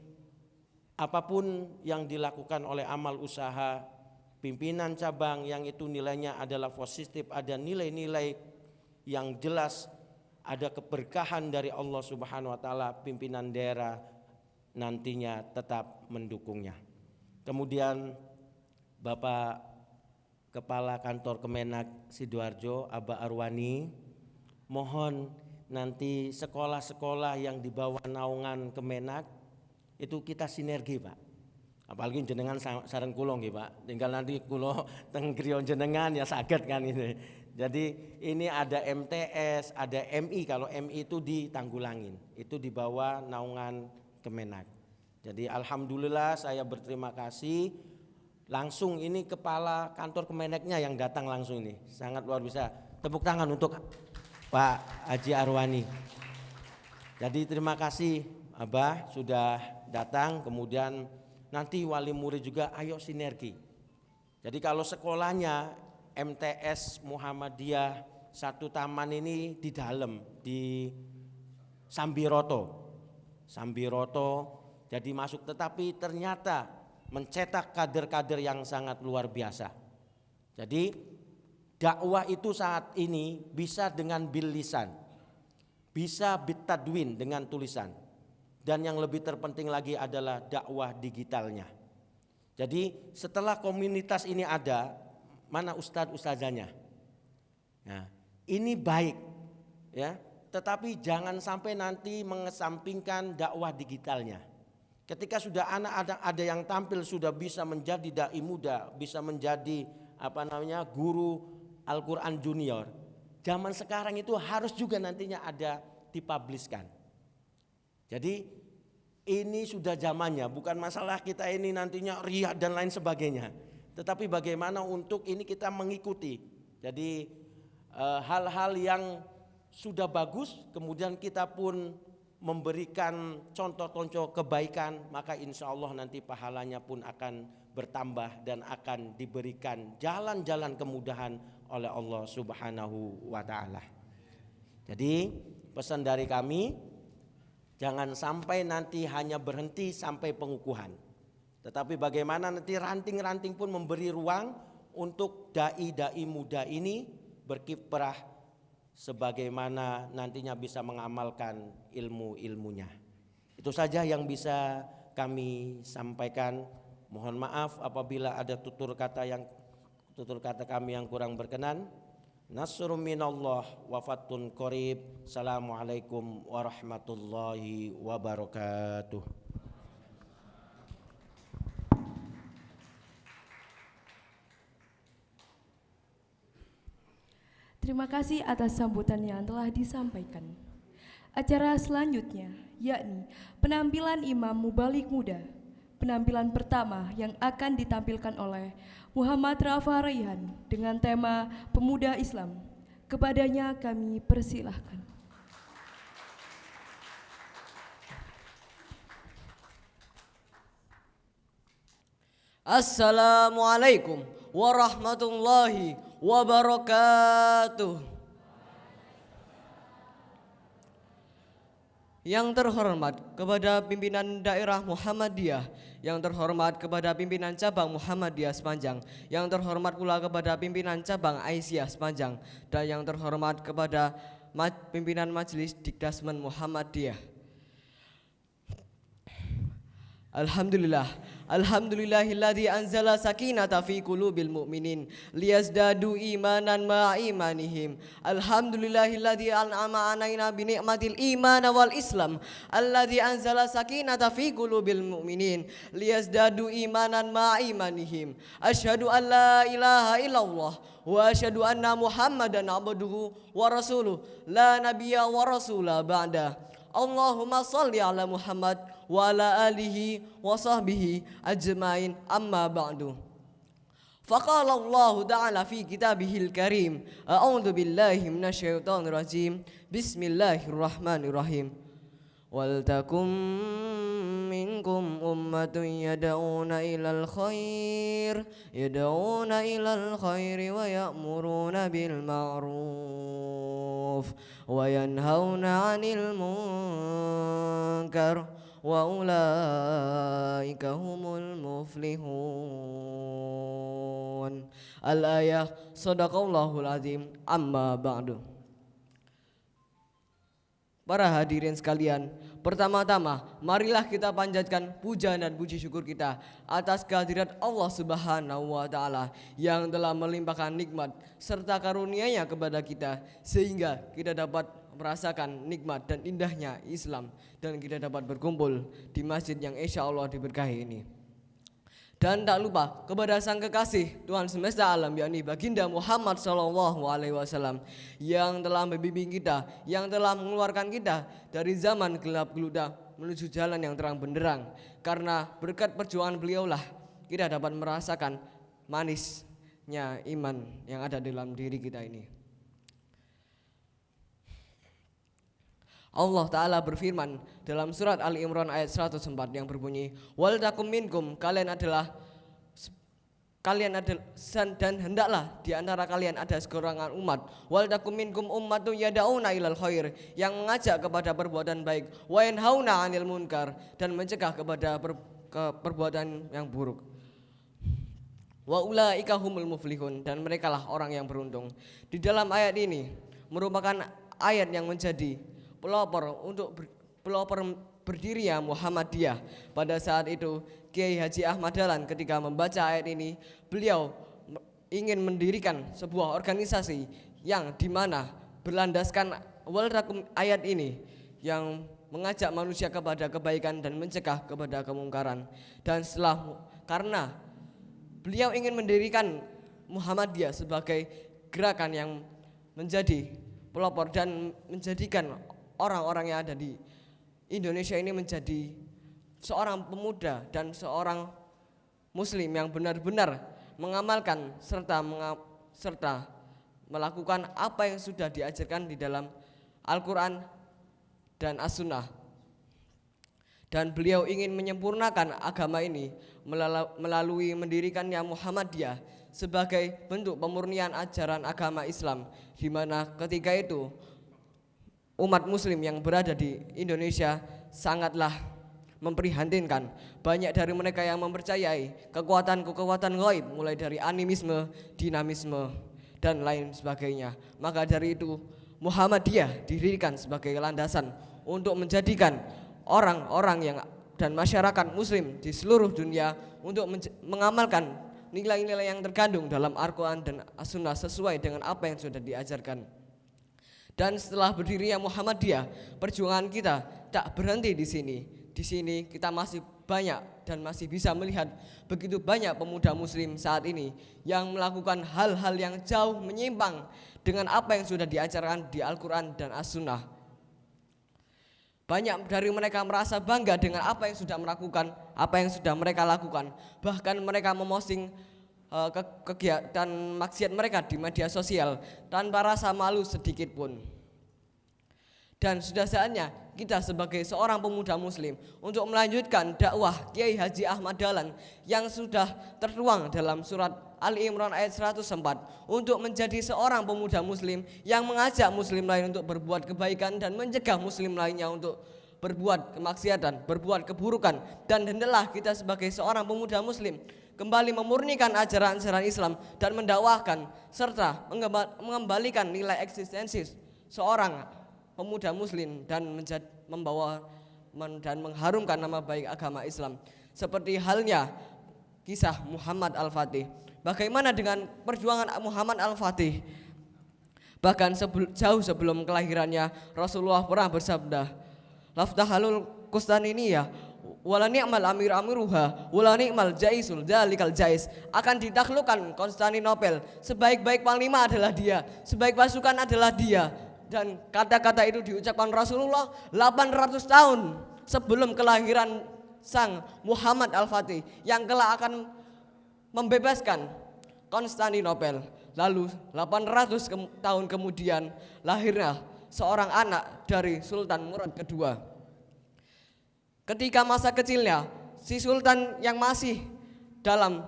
apapun yang dilakukan oleh amal usaha pimpinan cabang yang itu nilainya adalah positif, ada nilai-nilai yang jelas, ada keberkahan dari Allah Subhanahu wa taala, pimpinan daerah nantinya tetap mendukungnya. Kemudian Bapak Kepala Kantor Kemenak Sidoarjo, Abah Arwani, mohon nanti sekolah-sekolah yang di bawah naungan Kemenak itu kita sinergi, Pak. Apalagi jenengan sareng kula nggih, Pak. Tinggal nanti kula teng griya jenengan ya saged kan ini. Jadi ini ada MTS, ada MI. Kalau MI itu di Tanggulangin, itu di bawah naungan Kemenak. Jadi alhamdulillah saya berterima kasih. Langsung ini kepala kantor Kemenaknya yang datang langsung ini. Sangat luar biasa. Tepuk tangan untuk Pak Haji Arwani. Jadi terima kasih Abah sudah datang, kemudian nanti wali murid juga ayo sinergi. Jadi kalau sekolahnya MTS Muhammadiyah satu taman ini di dalam di Sambiroto, jadi masuk, tetapi ternyata mencetak kader-kader yang sangat luar biasa. Jadi dakwah itu saat ini bisa dengan bil lisan, bisa bitadwin dengan tulisan. Dan yang lebih terpenting lagi adalah dakwah digitalnya. Jadi setelah komunitas ini ada, mana ustadz-ustazanya? Nah, ini baik ya, tetapi jangan sampai nanti mengesampingkan dakwah digitalnya. Ketika sudah ada yang tampil sudah bisa menjadi dai muda, bisa menjadi guru Al-Quran junior. Zaman sekarang itu harus juga nantinya ada dipublishkan. Jadi ini sudah zamannya, bukan masalah kita ini nantinya riya dan lain sebagainya. Tetapi bagaimana untuk ini kita mengikuti. Jadi hal-hal yang sudah bagus, kemudian kita pun memberikan contoh-contoh kebaikan, maka insya Allah nanti pahalanya pun akan bertambah dan akan diberikan jalan-jalan kemudahan oleh Allah Subhanahu wa ta'ala. Jadi pesan dari kami, jangan sampai nanti hanya berhenti sampai pengukuhan. Tetapi bagaimana nanti ranting-ranting pun memberi ruang untuk dai-dai muda ini berkiprah sebagaimana nantinya bisa mengamalkan ilmu-ilmunya. Itu saja yang bisa kami sampaikan. Mohon maaf apabila ada tutur kata kami yang kurang berkenan. Nasrun minallah wa fathun qarib. Assalamualaikum warahmatullahi wabarakatuh. Terima kasih atas sambutan yang telah disampaikan. Acara selanjutnya yakni penampilan Imam Mubalik Muda. Penampilan pertama yang akan ditampilkan oleh Muhammad Rafa Raihan dengan tema Pemuda Islam. Kepadanya kami persilahkan. Assalamualaikum warahmatullahi wabarakatuh. Yang terhormat kepada pimpinan daerah Muhammadiyah, yang terhormat kepada pimpinan cabang Muhammadiyah Sepanjang, yang terhormat pula kepada pimpinan cabang Aisyah Sepanjang, dan yang terhormat kepada pimpinan Majelis Dikdasmen Muhammadiyah. Alhamdulillahilladzi anzala sakinata fi qulubil mu'minin liyazdadu imanan ma'a imanihim. Alhamdulillahilladzi an'ama 'alaina bi ni'matil iman wal islam alladzi anzala sakinata fi qulubil mu'minin liyazdadu imanan ma'a imanihim. Asyhadu an la ilaha illallah wa asyhadu anna Muhammadan abduhu wa rasuluh la nabiyya wa rasula ba'da. Allahumma salli ala Muhammad wa ala alihi wa sahbihi ajmain, amma ba'du. Faqala Allah ta'ala fi kitabihil karim, a'udzu billahi minasyaitonir rajim. Bismillahirrahmanirrahim. Wal takum minkum ummatun yad'una ilal khair wa ya'muruna bil ma'ruf wa yanhauna 'anil munkar wa ulaika humul muflihun. Al-ayah. Shadaqallahul azim. Amma ba'du. Para hadirin sekalian, pertama-tama marilah kita panjatkan puja dan puji syukur kita atas kehadirat Allah Subhanahu wa ta'ala yang telah melimpahkan nikmat serta karunia-Nya kepada kita sehingga kita dapat merasakan nikmat dan indahnya Islam dan kita dapat berkumpul di masjid yang insya Allah diberkahi ini. Dan tak lupa kepada sang kekasih Tuhan semesta alam, yakni baginda Muhammad SAW yang telah membimbing kita, yang telah mengeluarkan kita dari zaman gelap gulita menuju jalan yang terang benderang. Karena berkat perjuangan beliaulah kita dapat merasakan manisnya iman yang ada dalam diri kita ini. Allah Ta'ala berfirman dalam surat Ali Imran ayat 104 yang berbunyi, wal takum minkum, kalian adalah dan hendaklah di antara kalian ada segolongan umat, wal takum minkum ummatun yad'una ilal khair, yang mengajak kepada perbuatan baik, wa yanhauna 'anil munkar, dan mencegah kepada perbuatan yang buruk. Wa ulaika humul muflihun, dan merekalah orang yang beruntung. Di dalam ayat ini merupakan ayat yang menjadi pelopor untuk pelopor berdirinya Muhammadiyah pada saat itu Kiai Haji Ahmad Dahlan ketika membaca ayat ini, beliau ingin mendirikan sebuah organisasi yang dimana berlandaskan waltakum ayat ini yang mengajak manusia kepada kebaikan dan mencegah kepada kemungkaran. Dan karena beliau ingin mendirikan Muhammadiyah sebagai gerakan yang menjadi pelopor dan menjadikan orang-orang yang ada di Indonesia ini menjadi seorang pemuda dan seorang muslim yang benar-benar mengamalkan serta melakukan apa yang sudah diajarkan di dalam Al-Quran dan As-Sunnah. Dan beliau ingin menyempurnakan agama ini melalui mendirikannya Muhammadiyah sebagai bentuk pemurnian ajaran agama Islam, di mana ketika itu umat muslim yang berada di Indonesia sangatlah memprihatinkan. Banyak dari mereka yang mempercayai kekuatan-kekuatan gaib, mulai dari animisme, dinamisme, dan lain sebagainya. Maka dari itu Muhammadiyah didirikan sebagai landasan untuk menjadikan orang-orang yang dan masyarakat muslim di seluruh dunia untuk mengamalkan nilai-nilai yang terkandung dalam Al-Quran dan As-Sunnah sesuai dengan apa yang sudah diajarkan. Dan setelah berdirinya Muhammadiyah, perjuangan kita tak berhenti di sini. Di sini kita masih banyak dan masih bisa melihat begitu banyak pemuda muslim saat ini yang melakukan hal-hal yang jauh menyimpang dengan apa yang sudah diajarkan di Al-Quran dan As-Sunnah. Banyak dari mereka merasa bangga dengan apa yang sudah melakukan, apa yang sudah mereka lakukan. Bahkan mereka memosting kegiatan maksiat mereka di media sosial tanpa rasa malu sedikit pun. Dan sudah saatnya kita sebagai seorang pemuda muslim untuk melanjutkan dakwah Kiai Haji Ahmad Dahlan yang sudah tertuang dalam surat Ali Imran ayat 104, untuk menjadi seorang pemuda muslim yang mengajak muslim lain untuk berbuat kebaikan dan mencegah muslim lainnya untuk berbuat kemaksiatan, berbuat keburukan. Dan hendaklah kita sebagai seorang pemuda muslim kembali memurnikan ajaran-ajaran Islam dan mendakwahkan serta mengembalikan nilai eksistensi seorang pemuda muslim dan membawa dan mengharumkan nama baik agama Islam. Seperti halnya kisah Muhammad Al-Fatih. Bagaimana dengan perjuangan Muhammad Al-Fatih? Bahkan jauh sebelum kelahirannya Rasulullah pernah bersabda, "Laftahalul Qustaniyah wala ni'mal amiruha wala ni'mal jaisul dzalikal jais." Akan ditaklukkan Konstantinopel, sebaik-baik panglima adalah dia, sebaik pasukan adalah dia. Dan kata-kata itu diucapkan Rasulullah 800 tahun sebelum kelahiran sang Muhammad Al-Fatih yang kelak akan membebaskan Konstantinopel. Lalu 800 tahun kemudian lahirnya seorang anak dari Sultan Murad II. Ketika masa kecilnya, si Sultan yang masih dalam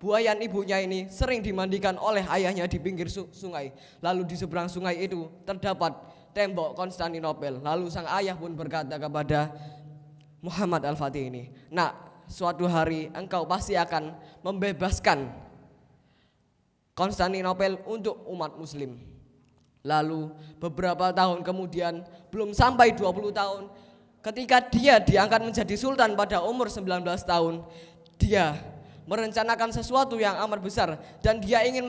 buayan ibunya ini sering dimandikan oleh ayahnya di pinggir sungai. Lalu di seberang sungai itu terdapat tembok Konstantinopel. Lalu sang ayah pun berkata kepada Muhammad Al-Fatih ini, "Nak, suatu hari engkau pasti akan membebaskan Konstantinopel untuk umat muslim." Lalu beberapa tahun kemudian, belum sampai 20 tahun, ketika dia diangkat menjadi sultan pada umur 19 tahun, dia merencanakan sesuatu yang amat besar dan dia ingin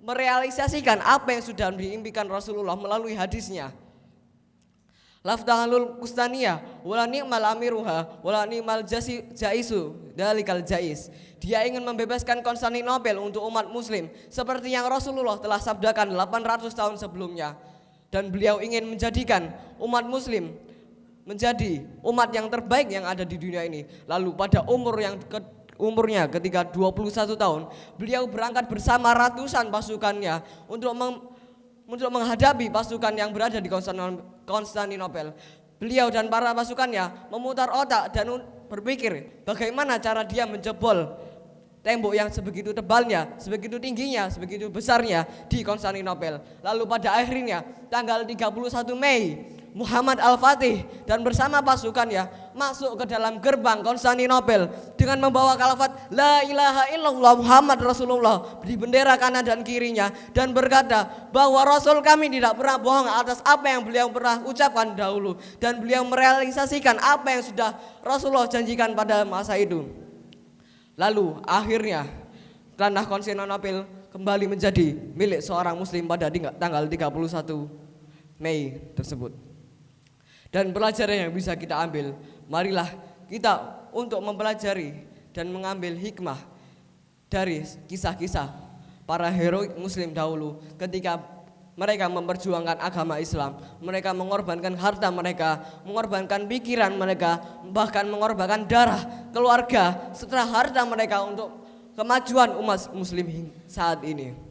merealisasikan apa yang sudah diimpikan Rasulullah melalui hadisnya. Laftahalul Qustaniyah wala ni'mal amiruha wala ni'mal jaisu dalikal jais. Dia ingin membebaskan Konstantinopel untuk umat muslim seperti yang Rasulullah telah sabdakan 800 tahun sebelumnya. Dan beliau ingin menjadikan umat muslim menjadi umat yang terbaik yang ada di dunia ini. Lalu pada umurnya ketika 21 tahun, beliau berangkat bersama ratusan pasukannya untuk menghadapi pasukan yang berada di Konstantinopel. Beliau dan para pasukannya memutar otak dan berpikir bagaimana cara dia menjebol tembok yang sebegitu tebalnya, sebegitu tingginya, sebegitu besarnya di Konstantinopel. Lalu pada akhirnya tanggal 31 Mei Muhammad Al-Fatih dan bersama pasukannya masuk ke dalam gerbang Konstantinopel dengan membawa kalafat La ilaha illallah Muhammad Rasulullah di bendera kanan dan kirinya, dan berkata bahwa Rasul kami tidak pernah bohong atas apa yang beliau pernah ucapkan dahulu, dan beliau merealisasikan apa yang sudah Rasulullah janjikan pada masa itu. Lalu akhirnya tanah Konstantinopel kembali menjadi milik seorang muslim pada tanggal 31 Mei tersebut. Dan pelajaran yang bisa kita ambil, marilah kita untuk mempelajari dan mengambil hikmah dari kisah-kisah para heroik muslim dahulu ketika mereka memperjuangkan agama Islam. Mereka mengorbankan harta mereka, mengorbankan pikiran mereka, bahkan mengorbankan darah, keluarga, serta harta mereka untuk kemajuan umat muslim saat ini.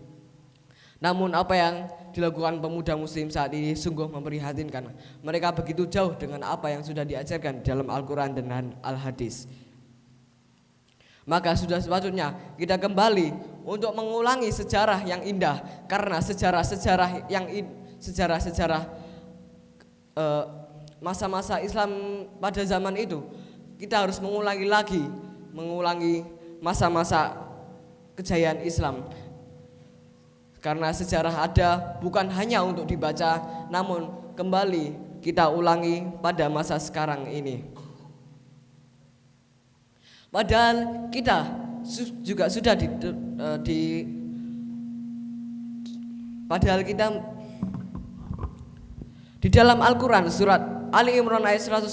Namun apa yang dilakukan pemuda muslim saat ini sungguh memprihatinkan. Mereka begitu jauh dengan apa yang sudah diajarkan dalam Al-Quran dan Al-Hadis. Maka sudah sepatutnya kita kembali untuk mengulangi sejarah yang indah, karena sejarah-sejarah masa-masa Islam pada zaman itu kita harus mengulangi masa-masa kejayaan Islam. Karena sejarah ada bukan hanya untuk dibaca, namun kembali kita ulangi pada masa sekarang ini. Padahal kita juga sudah di dalam Al-Quran surat Ali Imran ayat 110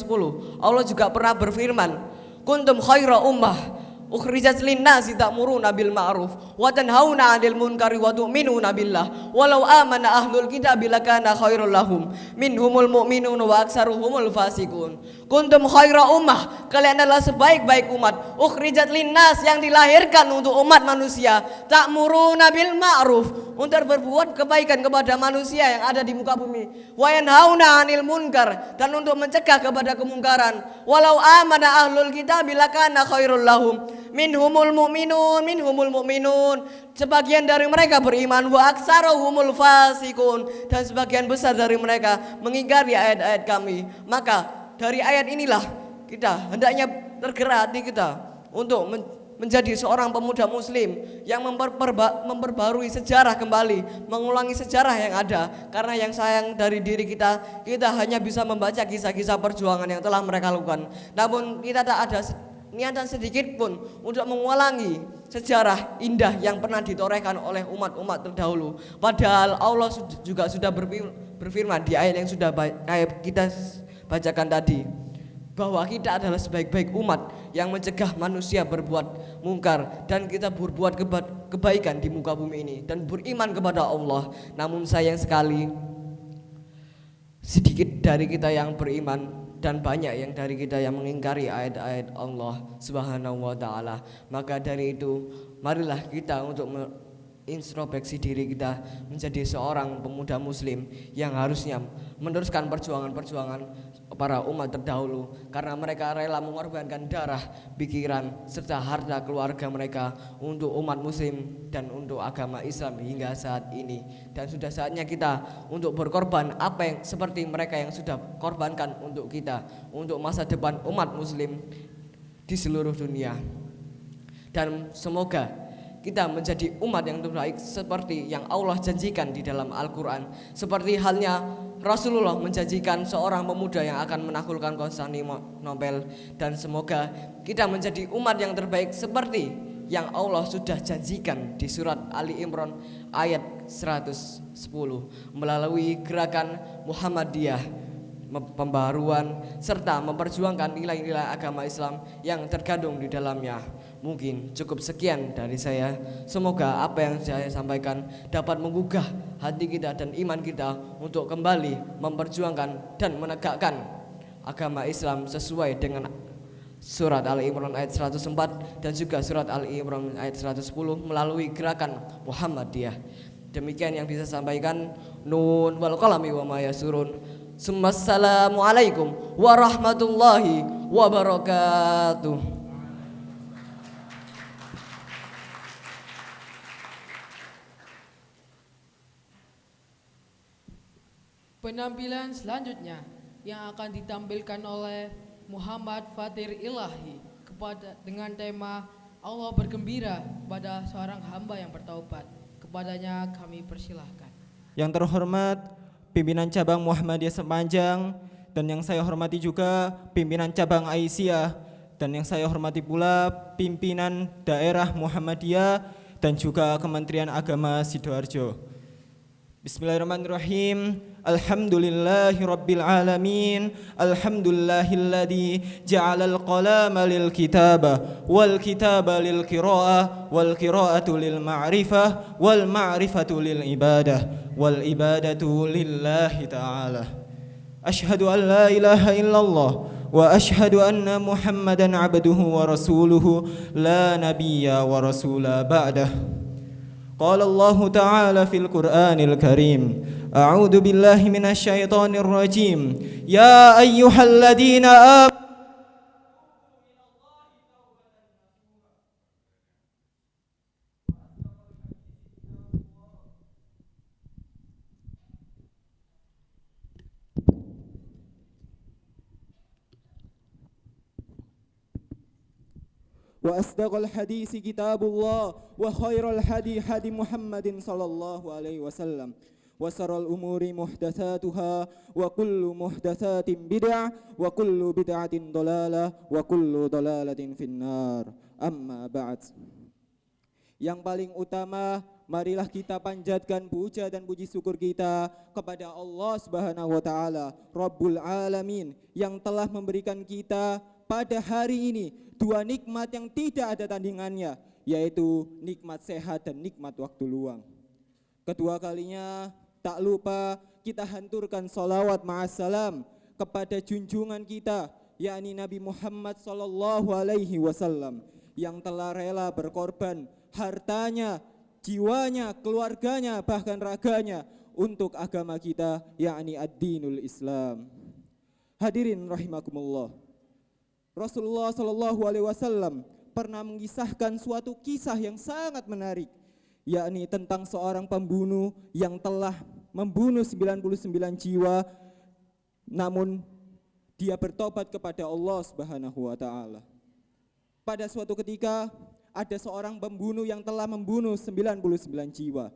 Allah juga pernah berfirman, kuntum khaira ummah ukhrijat linnasi ta'muruna bil ma'ruf wa tanhauna 'anil munkari wa tu'minuna billah walau amana ahlul kitabi lakana khairul lahum minhumul mu'minun wa aktsaruhumul fasiqun. Kuntum khaira ummah, kalian adalah sebaik-baik umat, ukhrijat linnas, yang dilahirkan untuk umat manusia, ta'muruna bil ma'ruf, untuk berbuat kebaikan kepada manusia yang ada di muka bumi, wa yanhauna 'anil munkar, dan untuk mencegah kepada kemungkaran, walau amana ahlul kitabi lakana khairul lahum minhumul mu'minun, sebagian dari mereka beriman, wa aktsaruhumul fasiqun, dan sebagian besar dari mereka mengingkari ayat-ayat kami. Maka dari ayat inilah kita hendaknya tergerak hati kita untuk menjadi seorang pemuda muslim yang memperbarui sejarah kembali, mengulangi sejarah yang ada. Karena yang sayang dari diri kita hanya bisa membaca kisah-kisah perjuangan yang telah mereka lakukan, namun kita tak ada niatan sedikit pun untuk mengulangi sejarah indah yang pernah ditorehkan oleh umat-umat terdahulu. Padahal Allah juga sudah berfirman di ayat yang sudah kita bacakan tadi, bahwa kita adalah sebaik-baik umat yang mencegah manusia berbuat mungkar, dan kita berbuat kebaikan di muka bumi ini dan beriman kepada Allah. Namun sayang sekali sedikit dari kita yang beriman dan banyak yang dari kita yang mengingkari ayat-ayat Allah Subhanahu wa taala. Maka dari itu marilah kita untuk introspeksi diri kita menjadi seorang pemuda muslim yang harusnya meneruskan perjuangan-perjuangan para umat terdahulu, karena mereka rela mengorbankan darah, pikiran, serta harta keluarga mereka untuk umat muslim dan untuk agama Islam hingga saat ini. Dan sudah saatnya kita untuk berkorban apa yang seperti mereka yang sudah korbankan untuk kita, untuk masa depan umat muslim di seluruh dunia. Dan semoga kita menjadi umat yang terbaik seperti yang Allah janjikan di dalam Al-Quran, seperti halnya Rasulullah menjanjikan seorang pemuda yang akan menaklukkan Konstantinopel. Dan semoga kita menjadi umat yang terbaik seperti yang Allah sudah janjikan di surat Ali Imran ayat 110 melalui gerakan Muhammadiyah, pembaruan serta memperjuangkan nilai-nilai agama Islam yang terkandung di dalamnya. Mungkin cukup sekian dari saya. Semoga apa yang saya sampaikan dapat menggugah hati kita dan iman kita untuk kembali memperjuangkan dan menegakkan agama Islam sesuai dengan surat Ali Imran ayat 104 dan juga surat Ali Imran ayat 110 melalui gerakan Muhammadiyah. Demikian yang bisa sampaikan. Nun wal qalami wa ma yasurun. Assalamualaikum warahmatullahi wabarakatuh. Penampilan selanjutnya yang akan ditampilkan oleh Muhammad Fatir Ilahi dengan tema Allah bergembira pada seorang hamba yang bertaubat. Kepadanya kami persilahkan. Yang terhormat pimpinan cabang Muhammadiyah Sepanjang, dan yang saya hormati juga pimpinan cabang Aisyah, dan yang saya hormati pula pimpinan daerah Muhammadiyah dan juga Kementerian Agama Sidoarjo. Bismillahirrahmanirrahim. Alhamdulillahi rabbil alamin. Alhamdulillahilladzi ja'alal qalama lil kitaba wal kitaba lil qira'ah wal qira'atu lil ma'rifah wal ma'rifatu lil ibadah wal ibadatu lillahi ta'ala. Ashhadu an la ilaha illallah wa ashhadu anna Muhammadan abduhu wa rasuluhu la nabiyya wa rasula ba'dah. قال الله تعالى في القرآن الكريم أعوذ بالله من الشيطان الرجيم يا أيها الذين آمنوا وأصدق الحديث كتاب الله وخير الهدي هدي محمد صلى الله عليه وسلم وشر الأمور محدثاتها وكل محدثات بدعة وكل بدعة ضلالة وكل ضلالة في النار أما بعد. Yang paling utama, marilah kita panjatkan puja dan puji syukur kita kepada Allah Subhanahu wa taala, Rabbul Alamin, yang telah memberikan kita pada hari ini dua nikmat yang tidak ada tandingannya, yaitu nikmat sehat dan nikmat waktu luang. Kedua kalinya tak lupa kita hanturkan salawat ma'assalam kepada junjungan kita, yakni Nabi Muhammad sallallahu alaihi wasallam, yang telah rela berkorban hartanya, jiwanya, keluarganya, bahkan raganya untuk agama kita, yakni ad-dinul Islam. Hadirin rahimakumullah, Rasulullah Shallallahu Alaihi Wasallam pernah mengisahkan suatu kisah yang sangat menarik, yakni tentang seorang pembunuh yang telah membunuh 99 jiwa, namun dia bertobat kepada Allah Subhanahu Wa Taala. Pada suatu ketika ada seorang pembunuh yang telah membunuh 99 jiwa.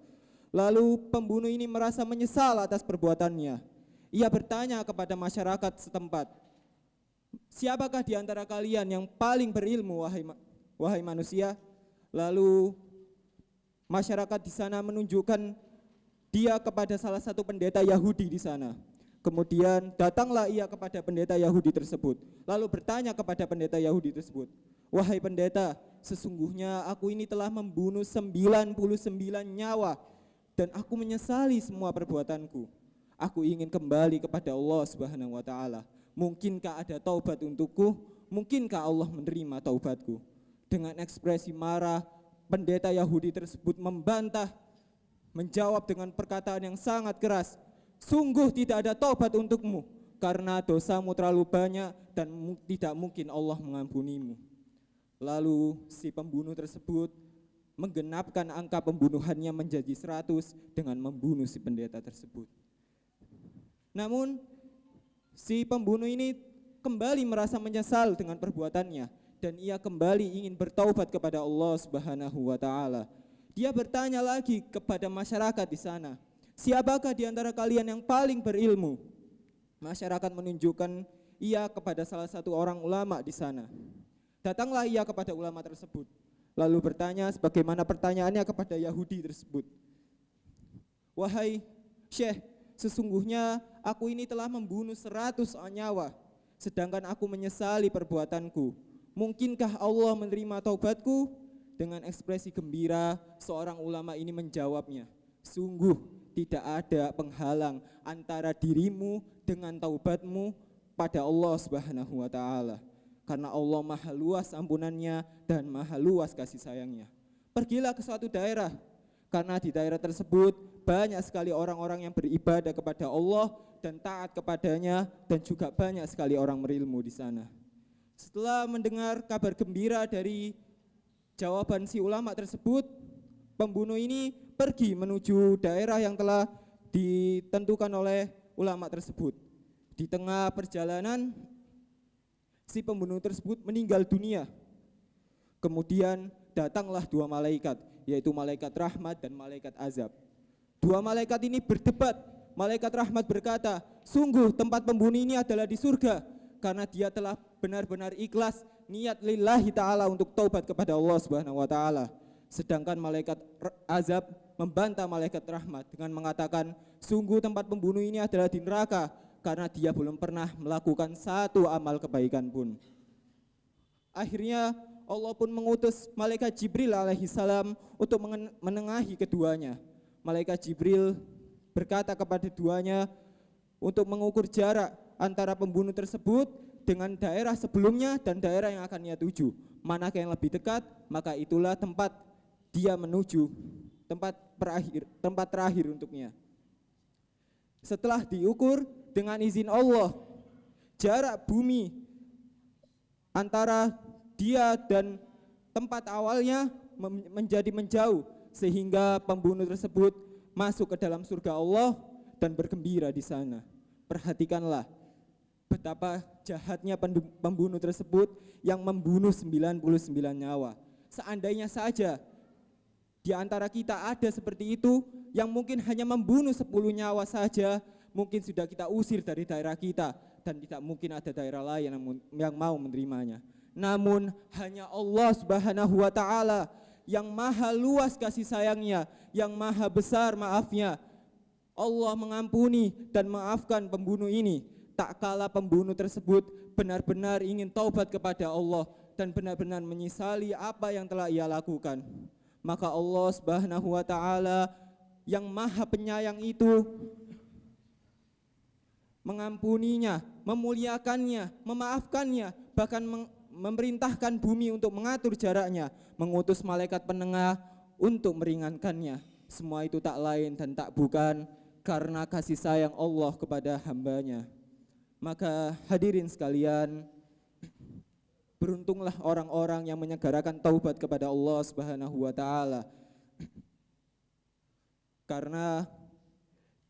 Lalu pembunuh ini merasa menyesal atas perbuatannya. Ia bertanya kepada masyarakat setempat, siapakah di antara kalian yang paling berilmu wahai manusia? Lalu masyarakat di sana menunjukkan dia kepada salah satu pendeta Yahudi di sana. Kemudian datanglah ia kepada pendeta Yahudi tersebut, lalu bertanya kepada pendeta Yahudi tersebut, wahai pendeta, sesungguhnya aku ini telah membunuh 99 nyawa dan aku menyesali semua perbuatanku. Aku ingin kembali kepada Allah Subhanahu wa taala. Mungkinkah ada taubat untukku? Mungkinkah Allah menerima taubatku? Dengan ekspresi marah, pendeta Yahudi tersebut membantah, menjawab dengan perkataan yang sangat keras, sungguh tidak ada taubat untukmu, karena dosamu terlalu banyak dan tidak mungkin Allah mengampunimu. Lalu si pembunuh tersebut menggenapkan angka pembunuhannya menjadi 100 dengan membunuh si pendeta tersebut. Namun si pembunuh ini kembali merasa menyesal dengan perbuatannya dan ia kembali ingin bertaubat kepada Allah Subhanahu wa taala. Dia bertanya lagi kepada masyarakat di sana, siapakah di antara kalian yang paling berilmu? Masyarakat menunjukkan ia kepada salah satu orang ulama di sana. Datanglah ia kepada ulama tersebut, lalu bertanya sebagaimana pertanyaannya kepada Yahudi tersebut. Wahai Syekh, sesungguhnya aku ini telah membunuh 100 nyawa, sedangkan aku menyesali perbuatanku. Mungkinkah Allah menerima taubatku? Dengan ekspresi gembira, seorang ulama ini menjawabnya, sungguh tidak ada penghalang antara dirimu dengan taubatmu pada Allah Subhanahu wa taala. Karena Allah maha luas ampunannya dan maha luas kasih sayangnya. Pergilah ke suatu daerah, karena di daerah tersebut banyak sekali orang-orang yang beribadah kepada Allah dan taat kepadanya, dan juga banyak sekali orang berilmu di sana. Setelah mendengar kabar gembira dari jawaban si ulama tersebut, pembunuh ini pergi menuju daerah yang telah ditentukan oleh ulama tersebut. Di tengah perjalanan, si pembunuh tersebut meninggal dunia. Kemudian datanglah dua malaikat, yaitu malaikat rahmat dan malaikat azab. Dua malaikat ini berdebat. Malaikat rahmat berkata, sungguh tempat pembunuh ini adalah di surga, karena dia telah benar-benar ikhlas niat lillahi ta'ala untuk taubat kepada Allah subhanahu wa ta'ala. Sedangkan malaikat azab membantah malaikat rahmat dengan mengatakan, sungguh tempat pembunuh ini adalah di neraka, karena dia belum pernah melakukan satu amal kebaikan pun. Akhirnya Allah pun mengutus malaikat Jibril alaihissalam untuk menengahi keduanya. Malaikat Jibril berkata kepada keduanya untuk mengukur jarak antara pembunuh tersebut dengan daerah sebelumnya dan daerah yang akan ia tuju. Manakah yang lebih dekat, maka itulah tempat dia menuju, tempat terakhir untuknya. Setelah diukur dengan izin Allah, jarak bumi antara dia dan tempat awalnya menjadi menjauh, sehingga pembunuh tersebut masuk ke dalam surga Allah dan bergembira di sana. Perhatikanlah betapa jahatnya pembunuh tersebut yang membunuh 99 nyawa. Seandainya saja di antara kita ada seperti itu yang mungkin hanya membunuh 10 nyawa saja, mungkin sudah kita usir dari daerah kita dan tidak mungkin ada daerah lain yang mau menerimanya. Namun hanya Allah subhanahu wa ta'ala yang maha luas kasih sayangnya, yang maha besar maafnya. Allah mengampuni dan maafkan pembunuh ini, tak kala pembunuh tersebut benar-benar ingin taubat kepada Allah dan benar-benar menyesali apa yang telah ia lakukan. Maka Allah subhanahu wa ta'ala yang maha penyayang itu mengampuninya, memuliakannya, memaafkannya, bahkan memerintahkan bumi untuk mengatur jaraknya, mengutus malaikat penengah untuk meringankannya. Semua itu tak lain dan tak bukan karena kasih sayang Allah kepada hambanya. Maka hadirin sekalian, beruntunglah orang-orang yang menyegerakan taubat kepada Allah subhanahu wa ta'ala, karena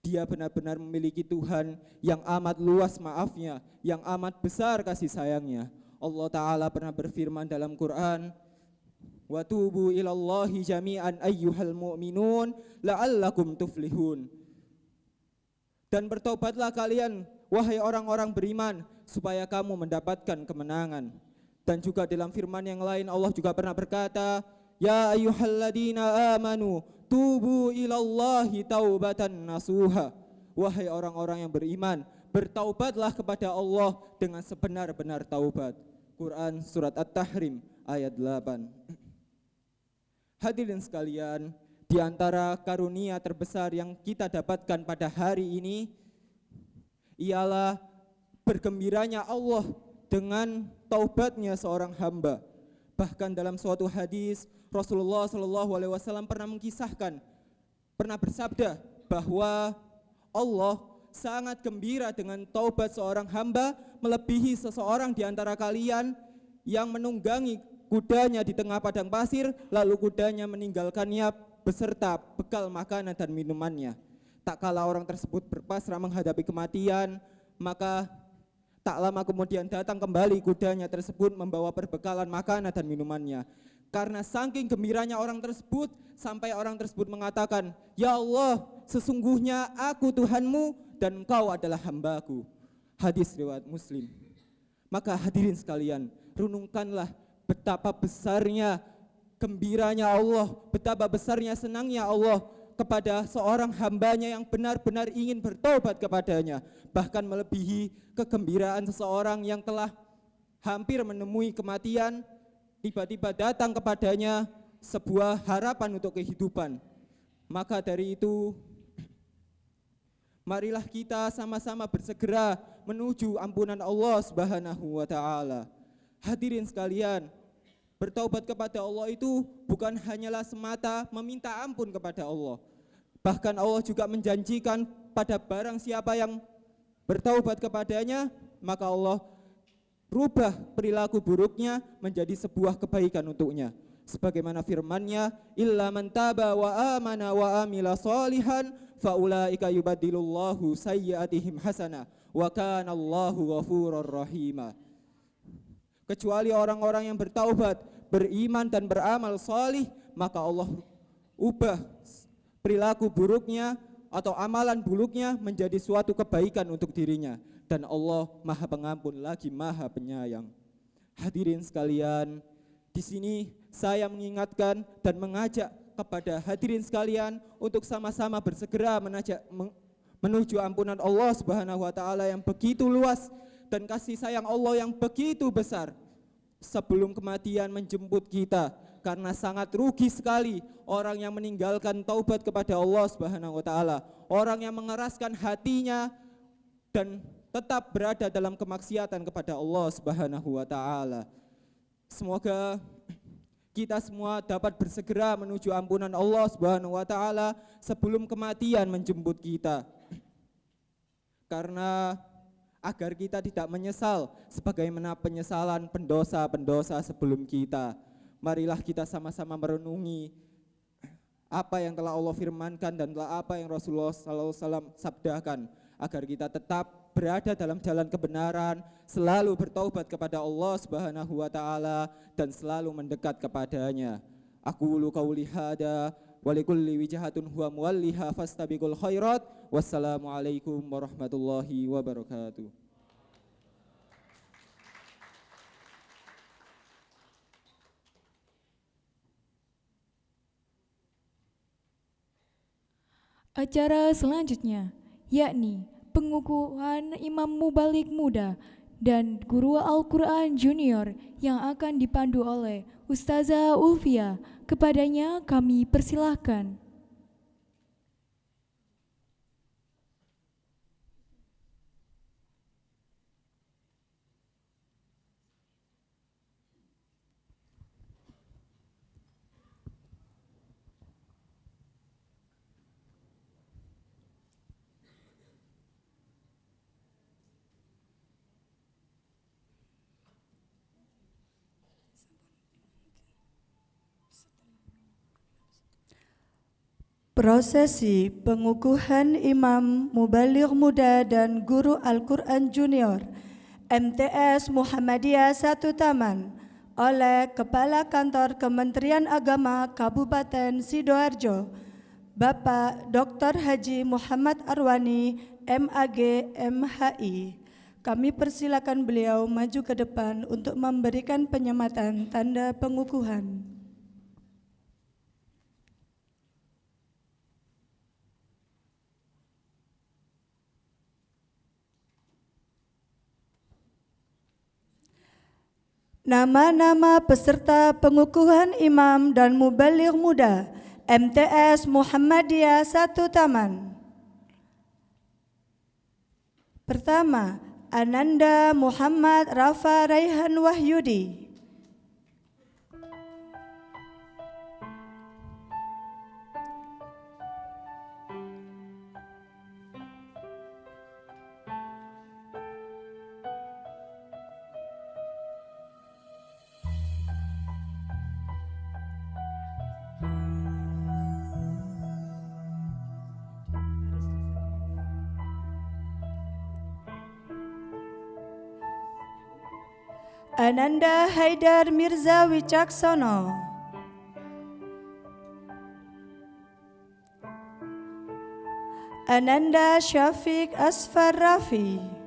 dia benar-benar memiliki Tuhan yang amat luas maafnya, yang amat besar kasih sayangnya. Allah Ta'ala pernah berfirman dalam Quran, wa tubu ilallahi jami'an ayyuhal mu'minun la'allakum tuflihun. Dan bertobatlah kalian, wahai orang-orang beriman, supaya kamu mendapatkan kemenangan. Dan juga dalam firman yang lain Allah juga pernah berkata, ya ayyuhalladzina amanu tubu ilallahi taubatan nasuha. Wahai orang-orang yang beriman, bertaubatlah kepada Allah dengan sebenar-benar taubat. Quran surat At-Tahrim ayat 8. Hadirin sekalian, di antara karunia terbesar yang kita dapatkan pada hari ini ialah bergembiranya Allah dengan taubatnya seorang hamba. Bahkan dalam suatu hadis Rasulullah SAW pernah mengisahkan, pernah bersabda bahwa Allah sangat gembira dengan taubat seorang hamba, melebihi seseorang di antara kalian yang menunggangi kudanya di tengah padang pasir, lalu kudanya meninggalkannya beserta bekal makanan dan minumannya. Tak kala orang tersebut berpasrah menghadapi kematian, maka tak lama kemudian datang kembali kudanya tersebut membawa perbekalan makanan dan minumannya. Karena saking gembiranya orang tersebut, sampai orang tersebut mengatakan, ya Allah, sesungguhnya aku Tuhanmu dan engkau adalah hambaku. Hadis riwayat Muslim. Maka hadirin sekalian, renungkanlah betapa besarnya gembiranya Allah, betapa besarnya senangnya Allah kepada seorang hambanya yang benar-benar ingin bertobat kepadanya. Bahkan melebihi kegembiraan seseorang yang telah hampir menemui kematian, tiba-tiba datang kepadanya sebuah harapan untuk kehidupan. Maka dari itu, marilah kita sama-sama bersegera menuju ampunan Allah subhanahu wa ta'ala. Hadirin sekalian, bertaubat kepada Allah itu bukan hanyalah semata meminta ampun kepada Allah. Bahkan Allah juga menjanjikan pada barang siapa yang bertaubat kepadanya, maka Allah rubah perilaku buruknya menjadi sebuah kebaikan untuknya. Sebagaimana firman-Nya, illa man taba wa amana wa amila salihan faulaika yubaddilullahu sayyiatihim hasanah wa kana Allahu ghafurur rahima. Kecuali orang-orang yang bertaubat, beriman dan beramal salih, maka Allah ubah perilaku buruknya atau amalan buruknya menjadi suatu kebaikan untuk dirinya, dan Allah Maha Pengampun lagi Maha Penyayang. Hadirin sekalian, di sini saya mengingatkan dan mengajak kepada hadirin sekalian untuk sama-sama bersegera menuju ampunan Allah Subhanahu wa taala yang begitu luas dan kasih sayang Allah yang begitu besar sebelum kematian menjemput kita, karena sangat rugi sekali orang yang meninggalkan taubat kepada Allah Subhanahu wa taala, orang yang mengeraskan hatinya dan tetap berada dalam kemaksiatan kepada Allah Subhanahu wa taala. Semoga kita semua dapat bersegera menuju ampunan Allah Subhanahu wa taala sebelum kematian menjemput kita. Karena agar kita tidak menyesal sebagaimana penyesalan pendosa-pendosa sebelum kita. Marilah kita sama-sama merenungi apa yang telah Allah firmankan dan telah apa yang Rasulullah SAW sabdakan, agar kita tetap berada dalam jalan kebenaran, selalu bertaubat kepada Allah Subhanahu wa taala dan selalu mendekat kepadanya. Aqulu qauli hada wa likulli wijhatun huwa muwalliha fastabiqul khairat. Wassalamualaikum warahmatullahi wabarakatuh. Acara selanjutnya yakni pengukuhan Imam Mubalik Muda dan Guru Al-Quran Junior yang akan dipandu oleh Ustazah Ulfia. Kepadanya kami persilahkan. Prosesi pengukuhan Imam Mubaligh Muda dan Guru Al-Quran Junior MTS Muhammadiyah 1 Taman oleh Kepala Kantor Kementerian Agama Kabupaten Sidoarjo, Bapak Dr. Haji Muhammad Arwani, MAG, MHI. Kami persilakan beliau maju ke depan untuk memberikan penyematan tanda pengukuhan. Nama-nama peserta pengukuhan Imam dan Mubaligh Muda MTS Muhammadiyah 1 Taman. Pertama, Ananda Muhammad Rafa Raihan Wahyudi. Ananda Haidar Mirza Wicaksono. Ananda Syafiq Asfar Rafi.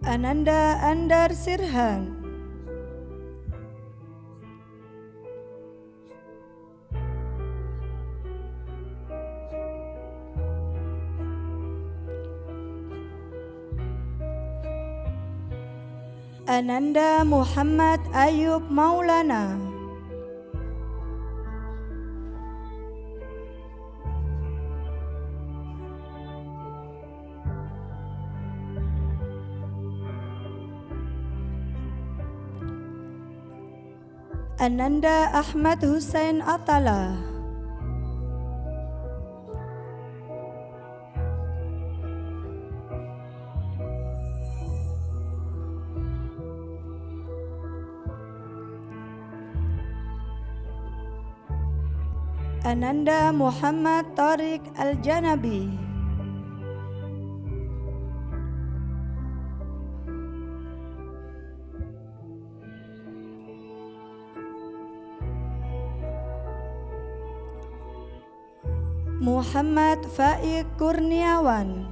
Ananda Andar Sirhan. Ananda Muhammad Ayub Maulana. Ananda Ahmad Hussein Atala. Ananda Muhammad Tariq Al-Janabi. Muhammad Faik Kurniawan.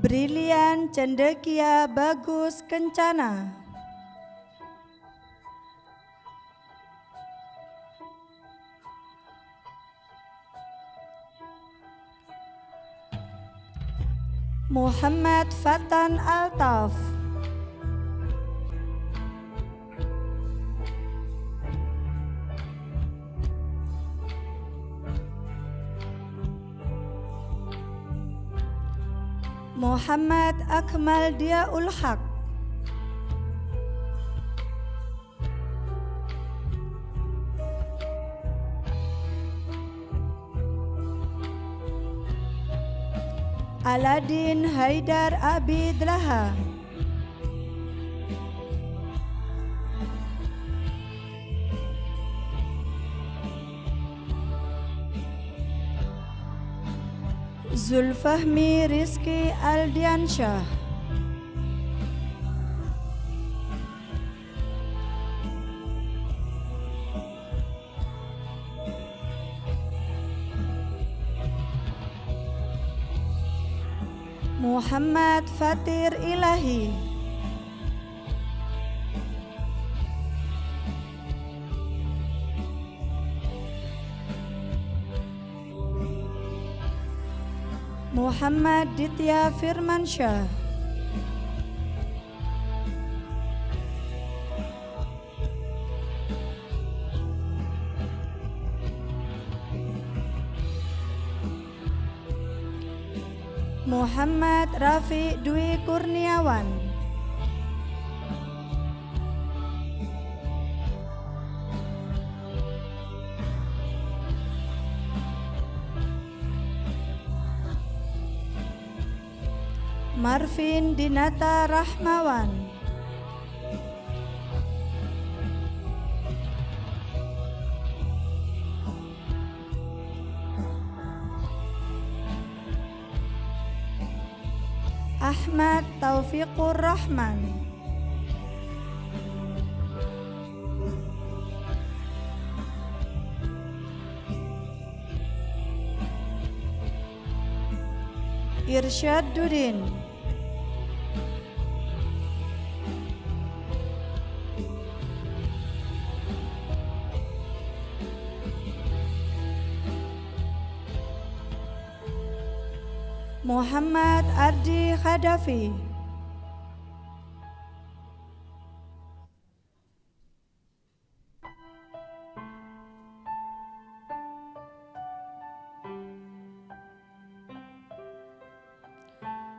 Brilian Cendekia Bagus Kencana. Muhammad Fatan Altaf. Muhammad Akmal Diaul Haq. Aladin Haidar Abid Laha. Zulfahmi Rizki Aldiansyah. Muhammad Fatir Ilahi. Muhammad Ditya Firmansyah. Muhammad Rafi Dwi Kurniawan. Marvin Dinata Rahmawan. Ahmad Taufiqur Rahman. Irsyad Dudin. Muhammad Ardi Khadafi.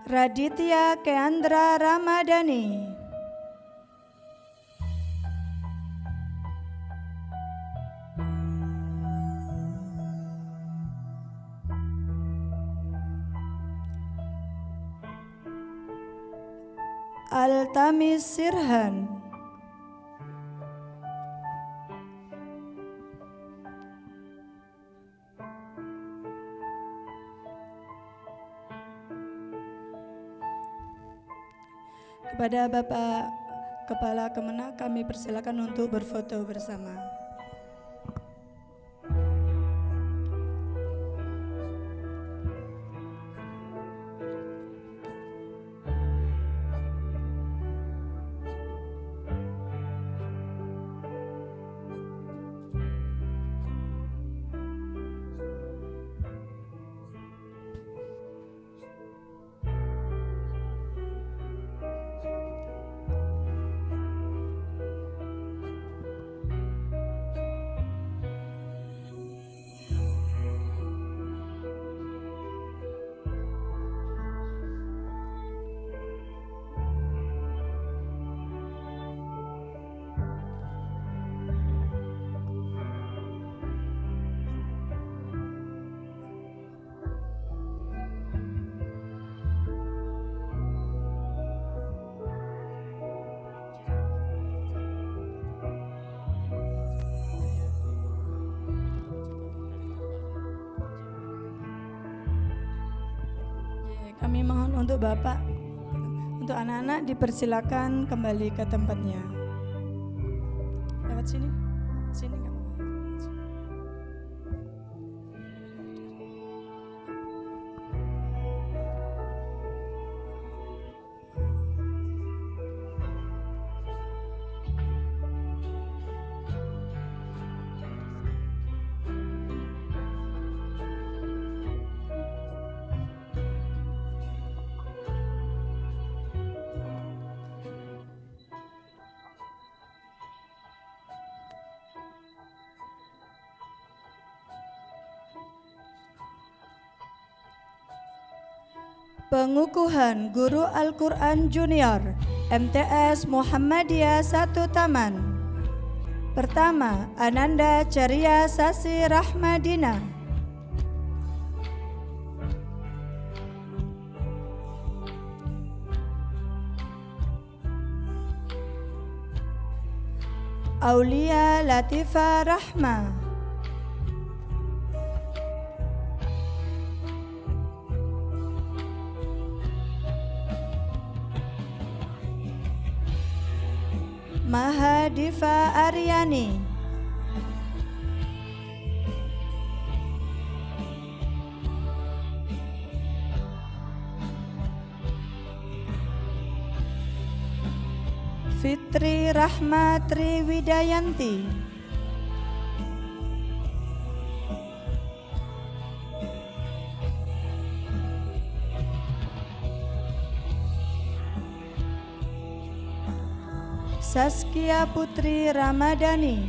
Raditya Keandra Ramadhani. Altamis Sirhan. Kepada Bapak Kepala Kemenak kami persilakan untuk berfoto bersama. Kami mohon untuk Bapak, untuk anak-anak dipersilakan kembali ke tempatnya. Lewat sini, sini nggak apa-apa. Pengukuhan Guru Al-Quran Junior MTS Muhammadiyah 1 Taman. Pertama, Ananda Ceria Sasi Rahmadina. Aulia Latifa Rahma. Mahadifa Aryani. Fitri Rahma Triwidayanti. Saskia Putri Ramadhani.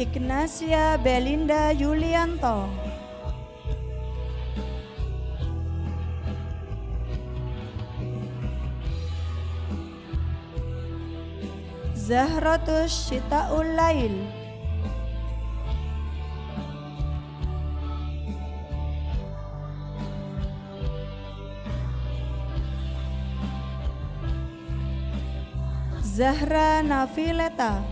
Ignacia Belinda Yulianto. Zahratus Syitaul Lail. Zahra Nafileta.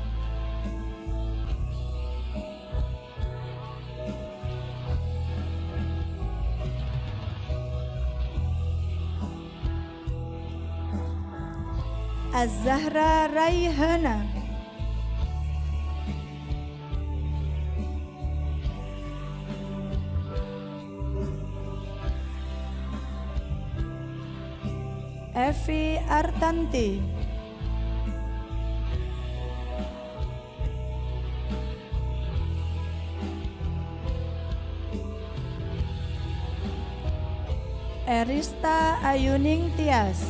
Az-Zahra Raihana. Evi Artanti. Erista Ayuning Tias.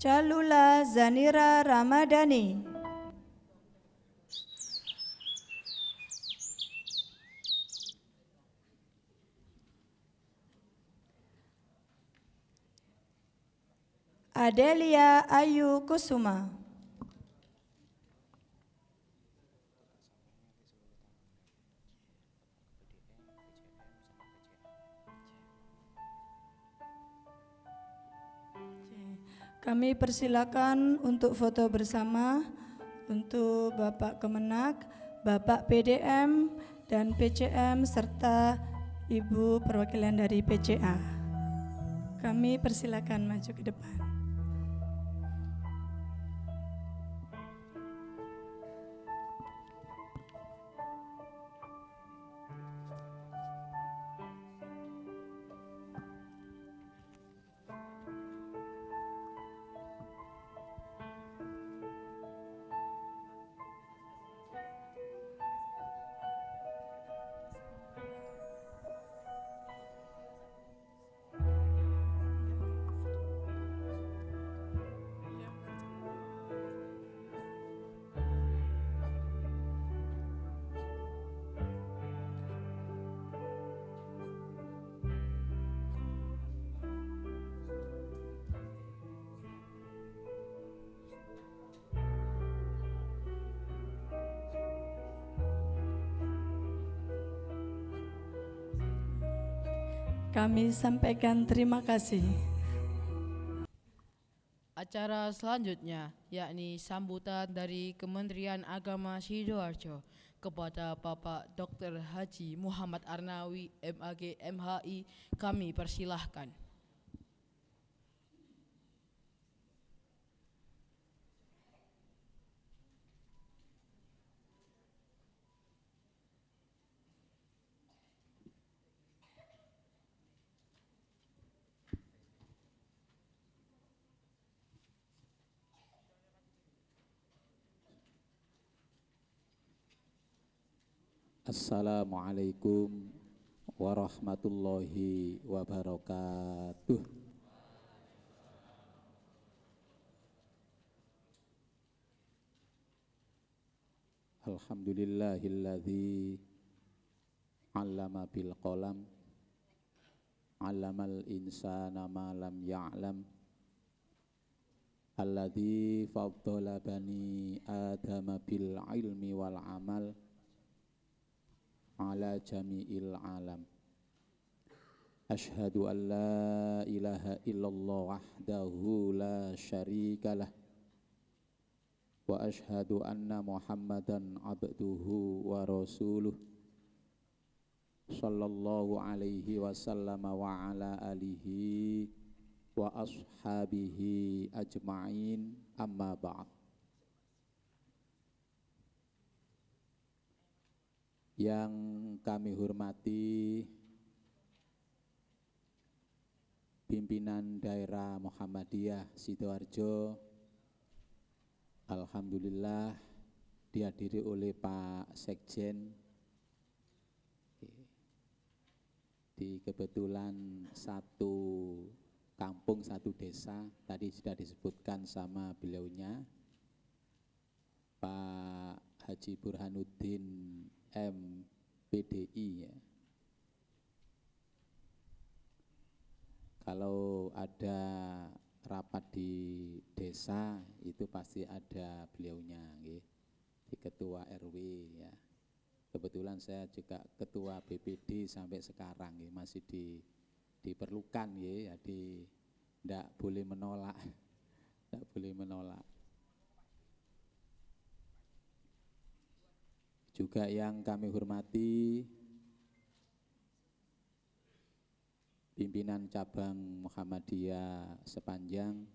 Calula Zanira Ramadhani. Adelia Ayu Kusuma. Kami persilakan untuk foto bersama untuk Bapak Kemenak, Bapak PDM dan PCM serta Ibu perwakilan dari PCA. Kami persilakan maju ke depan. kami sampaikan terima kasih. Acara selanjutnya yakni sambutan dari Kementerian Agama Sidoarjo kepada Bapak Dr. Haji Muhammad Arnawi MAG MHI, kami persilahkan. Assalamualaikum warahmatullahi wabarakatuh. Alhamdulillahilladzi 'allama bil qalam 'allamal insana ma lam ya'lam alladzi faddala bani adama bil ilmi wal amal ala jami'il alam. Ashhadu an la ilaha illallah wahdahu la syarikalah wa ashhadu anna muhammadan abduhu wa rasuluh sallallahu alaihi wasallam wa ala alihi wa ashabihi ajma'in, amma ba'd. Yang kami hormati pimpinan daerah Muhammadiyah Sidoarjo, alhamdulillah dihadiri oleh Pak Sekjen. Di kebetulan satu kampung, satu desa, tadi sudah disebutkan sama beliaunya, Pak Haji Burhanuddin MPDI ya. Kalau ada rapat di desa itu pasti ada beliaunya ya. Di ketua RW ya. Kebetulan saya juga ketua BPD sampai sekarang ya, masih diperlukan ya, tidak boleh menolak. Tidak boleh menolak. Juga yang kami hormati pimpinan cabang Muhammadiyah Sepanjang,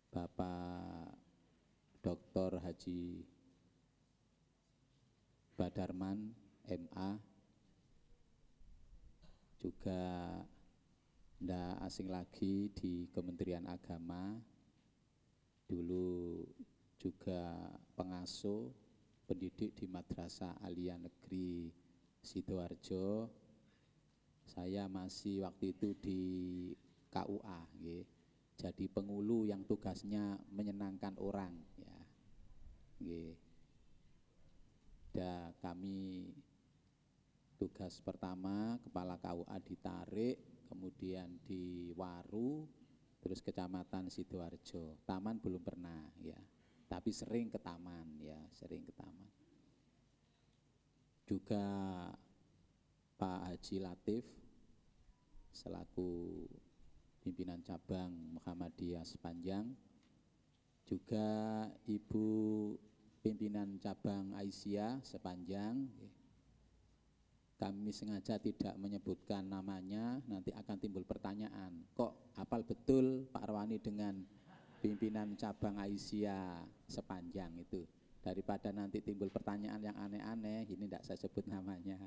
Bapak Dr. Haji Badarman MA, juga tidak asing lagi di Kementerian Agama, dulu juga pengasuh pendidik di Madrasah Aliyah Negeri Sidoarjo. Saya masih waktu itu di KUA ya. Jadi pengulu yang tugasnya menyenangkan orang ya. Ya. Dan kami tugas pertama kepala KUA ditarik, kemudian di Waru, terus Kecamatan Sidoarjo. Taman belum pernah ya. Tapi sering ke taman ya, sering ke taman. Juga Pak Haji Latif selaku pimpinan cabang Muhammadiyah Sepanjang, juga Ibu pimpinan cabang Aisyah Sepanjang. Kami sengaja tidak menyebutkan namanya, nanti akan timbul pertanyaan, kok hafal betul Pak Arwani dengan pimpinan cabang Aisyah Sepanjang itu. Daripada nanti timbul pertanyaan yang aneh-aneh, ini tidak saya sebut namanya.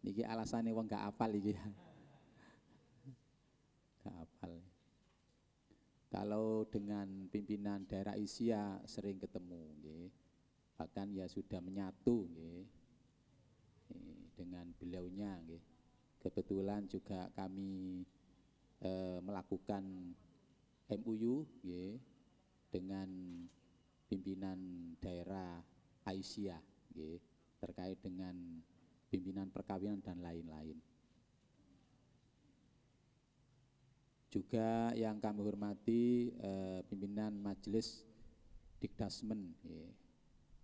Niki alasannya wong gak hafal iki. Gak hafal. Kalau dengan pimpinan daerah Aisyah sering ketemu, nggih. Bahkan ya sudah menyatu, nggih. Dengan beliaunya, nggih. Kebetulan juga kami melakukan MUU ya, dengan pimpinan daerah Aisyah ya, terkait dengan pimpinan perkawinan dan lain-lain. Juga yang kami hormati pimpinan Majelis Dikdasmen ya.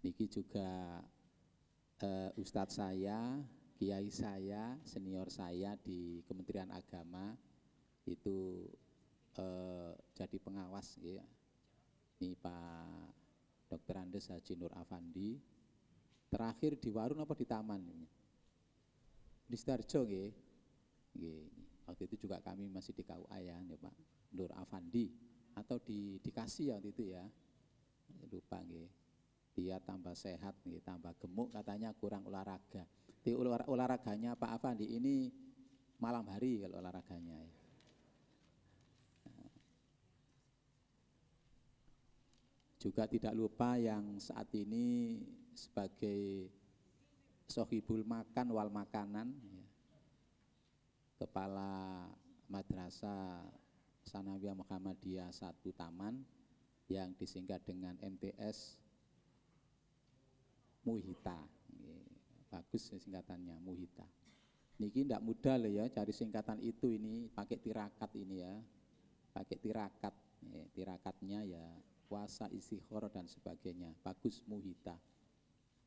Niki juga Ustadz saya kiai saya, senior saya di Kementerian Agama itu jadi pengawas ya. Ini Pak Dr. Andes Haji Nur Afandi. Terakhir di Warung apa di Taman? Di Sidoarjo nggih. Nggih. Waktu itu juga kami masih di KUA ya Pak Nur Afandi, atau dikasih waktu itu ya. Lupa nggih. Dia tambah sehat nggih, tambah gemuk, katanya kurang olahraga. Di olahraganya Pak Afandi ini malam hari kalau olahraganya ya. Juga tidak lupa yang saat ini sebagai sohibul makan wal makanan ya, Kepala Madrasah Sanawiyah Muhammadiyah 1 Taman yang disingkat dengan MTS Muhita. Bagus singkatannya, Muhita. Niki ndak mudah loh ya cari singkatan itu, ini pakai tirakat ini ya. Pakai tirakat. Tirakatnya ya puasa, istighfar dan sebagainya. Bagus, Muhita.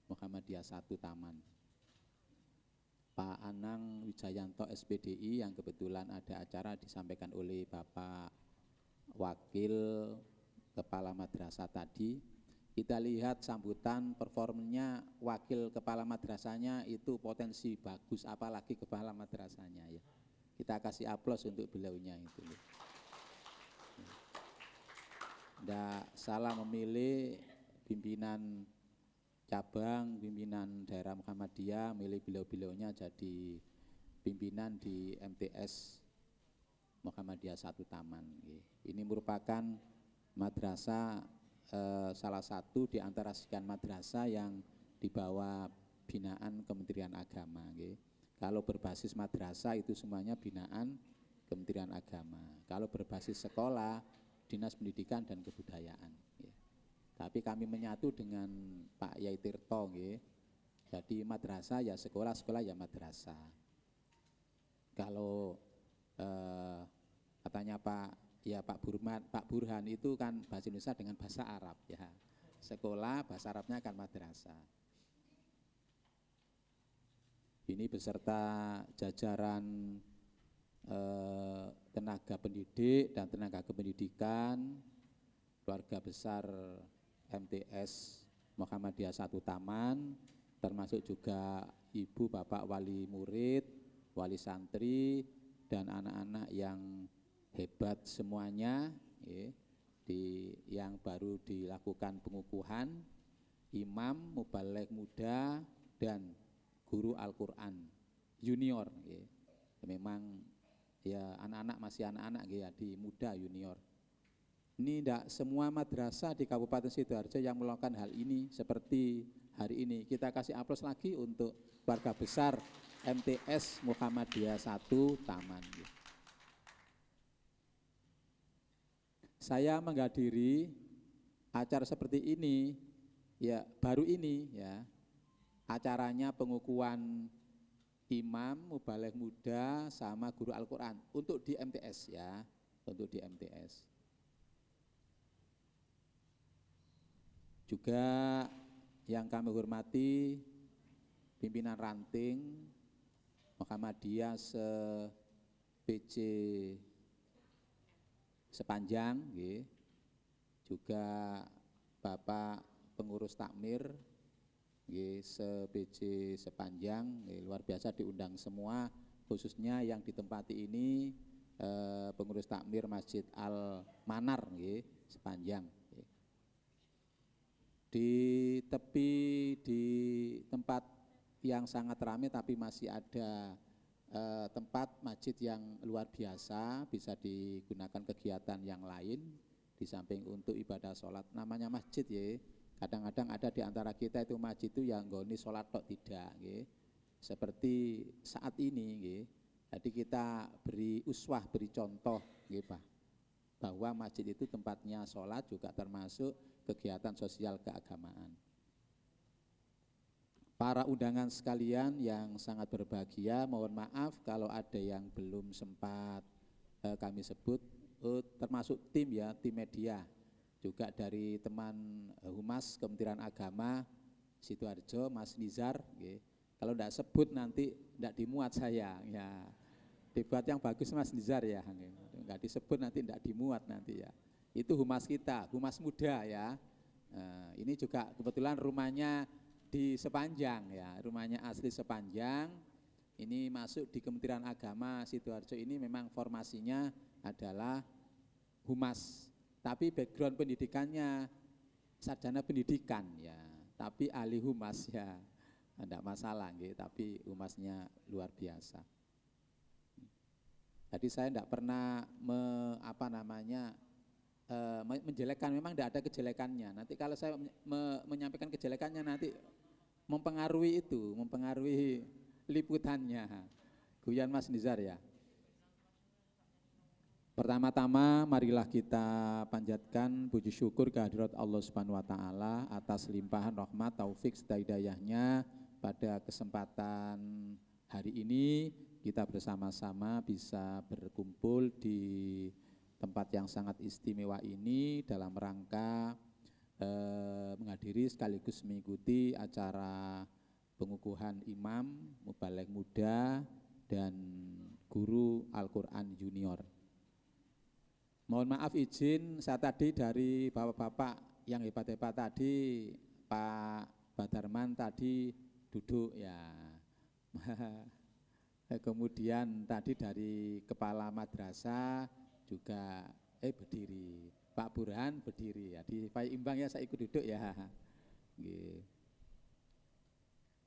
Muhammadiyah 1 Taman. Pak Anang Wijayanto SPDI yang kebetulan ada acara disampaikan oleh Bapak Wakil Kepala Madrasah tadi. Kita lihat sambutan performnya wakil kepala madrasahnya itu potensi bagus, apalagi kepala madrasahnya ya. Kita kasih aplaus untuk beliaunya itu. Nggak salah memilih pimpinan cabang, pimpinan daerah Muhammadiyah, milih beliau-beliaunya jadi pimpinan di MTS Muhammadiyah 1 Taman. Ini merupakan madrasah salah satu di antara sekian madrasah yang di bawah binaan Kementerian Agama. Kalau berbasis madrasah itu semuanya binaan Kementerian Agama. Kalau berbasis sekolah, Dinas Pendidikan dan Kebudayaan. Tapi kami menyatu dengan Pak Yai Tirto. Jadi madrasah ya sekolah, sekolah ya madrasah. Kalau katanya Pak Burhan itu kan bahasa Indonesia dengan bahasa Arab ya. Sekolah bahasa Arabnya kan madrasah. Ini beserta jajaran tenaga pendidik dan tenaga kependidikan, keluarga besar MTS Muhammadiyah 1 Taman, termasuk juga ibu bapak wali murid, wali santri, dan anak-anak yang hebat semuanya yang baru dilakukan pengukuhan, imam, mubaligh muda, dan guru Al-Quran junior. Memang ya anak-anak masih anak-anak ya, di muda junior. Ini tidak semua madrasah di Kabupaten Sidoarjo yang melakukan hal ini seperti hari ini. Kita kasih aplaus lagi untuk keluarga besar MTS Muhammadiyah 1 Taman. Saya menghadiri acara seperti ini ya baru ini ya, acaranya pengukuhan imam, mubaligh muda sama guru Al-Quran untuk di MTS ya, untuk di MTS. Juga yang kami hormati pimpinan ranting Muhammadiyah se-PC Sepanjang, juga Bapak pengurus takmir se-PC Sepanjang, luar biasa diundang semua, khususnya yang ditempati ini pengurus takmir Masjid Al-Manar Sepanjang. Di tepi, di tempat yang sangat ramai tapi masih ada tempat masjid yang luar biasa, bisa digunakan kegiatan yang lain di samping untuk ibadah sholat. Namanya masjid ya, kadang-kadang ada di antara kita itu masjid itu yang nggoni sholat tok tidak, seperti saat ini. Jadi kita beri uswah, beri contoh Pak, bahwa masjid itu tempatnya sholat juga termasuk kegiatan sosial keagamaan. Para undangan sekalian yang sangat berbahagia, mohon maaf kalau ada yang belum sempat kami sebut, termasuk tim ya, tim media, juga dari teman Humas Kementerian Agama Sidoarjo, Mas Nizar. Kalau tidak sebut nanti tidak dimuat saya. Ya, dibuat yang bagus Mas Nizar ya. Enggak disebut nanti tidak dimuat nanti ya. Itu humas kita, humas muda ya. Ini juga kebetulan rumahnya di Sepanjang ya, rumahnya asli Sepanjang. Ini masuk di Kementerian Agama Sidoarjo ini memang formasinya adalah humas. Tapi background pendidikannya sarjana pendidikan ya, tapi ahli humas ya. Tidak masalah gitu, tapi humasnya luar biasa. Jadi saya tidak pernah menjelekkan, memang tidak ada kejelekannya. Nanti kalau saya menyampaikan kejelekannya nanti mempengaruhi liputannya. Guyon Mas Nizar ya. Pertama-tama marilah kita panjatkan puji syukur kehadirat Allah Subhanahu wa taala atas limpahan rahmat, taufik serta hidayahnya pada kesempatan hari ini kita bersama-sama bisa berkumpul di tempat yang sangat istimewa ini dalam rangka menghadiri sekaligus mengikuti acara pengukuhan imam, mubaligh muda dan guru Al-Quran junior. Mohon maaf izin saya tadi dari bapak-bapak yang hebat-hebat tadi, Pak Badarman tadi duduk ya. Kemudian tadi dari kepala madrasah juga berdiri. Pak Burhan berdiri ya. Di Pak Imbang ya saya ikut duduk ya.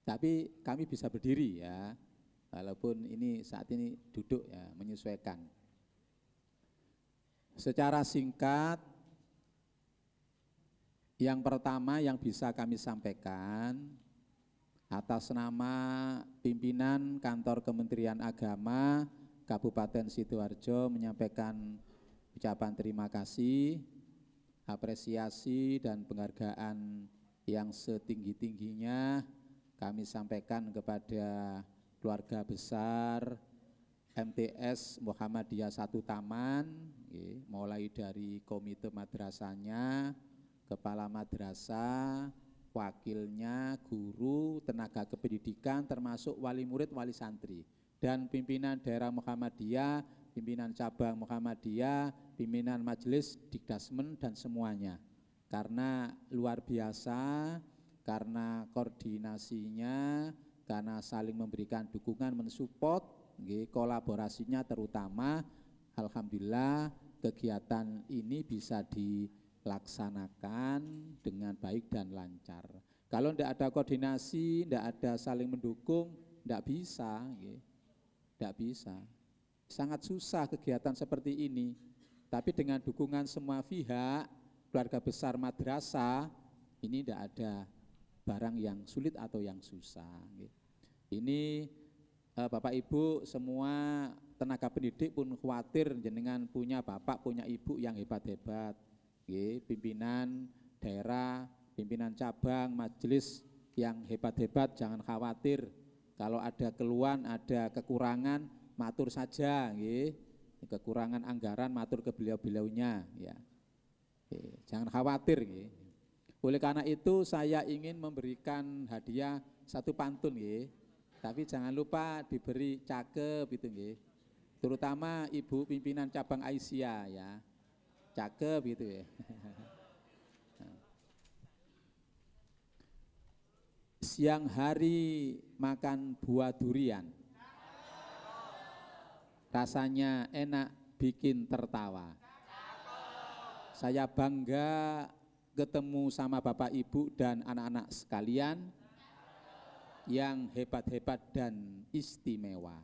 Tapi kami bisa berdiri ya. Walaupun ini saat ini duduk ya, menyesuaikan. Secara singkat, yang pertama yang bisa kami sampaikan atas nama pimpinan Kantor Kementerian Agama Kabupaten Sidoarjo menyampaikan ucapan terima kasih, apresiasi dan penghargaan yang setinggi-tingginya kami sampaikan kepada keluarga besar MTS Muhammadiyah 1 Taman, mulai dari komite madrasahnya, kepala madrasah, wakilnya, guru, tenaga kependidikan, termasuk wali murid, wali santri, dan pimpinan daerah Muhammadiyah, pimpinan cabang Muhammadiyah, pimpinan majelis, dikdasmen, dan semuanya. Karena luar biasa, karena koordinasinya, karena saling memberikan dukungan, mensupport, kolaborasinya terutama, alhamdulillah kegiatan ini bisa dilaksanakan dengan baik dan lancar. Kalau tidak ada koordinasi, tidak ada saling mendukung, tidak bisa, tidak bisa. Sangat susah kegiatan seperti ini. Tapi dengan dukungan semua pihak, keluarga besar madrasah, ini tidak ada barang yang sulit atau yang susah. Ini Bapak Ibu semua tenaga pendidik pun khawatir jenengan punya bapak, punya ibu yang hebat-hebat. Pimpinan daerah, pimpinan cabang, majelis yang hebat-hebat, jangan khawatir. Kalau ada keluhan, ada kekurangan, matur saja. Kekurangan anggaran, matur ke beliau-beliaunya. Ya. Jangan khawatir. Oleh karena itu saya ingin memberikan hadiah satu pantun. Tapi jangan lupa diberi cakep itu terutama ibu pimpinan cabang Aisyah ya, cakep gitu ya. Siang hari makan buah durian, rasanya enak bikin tertawa. Saya bangga ketemu sama Bapak Ibu dan anak-anak sekalian yang hebat-hebat dan istimewa.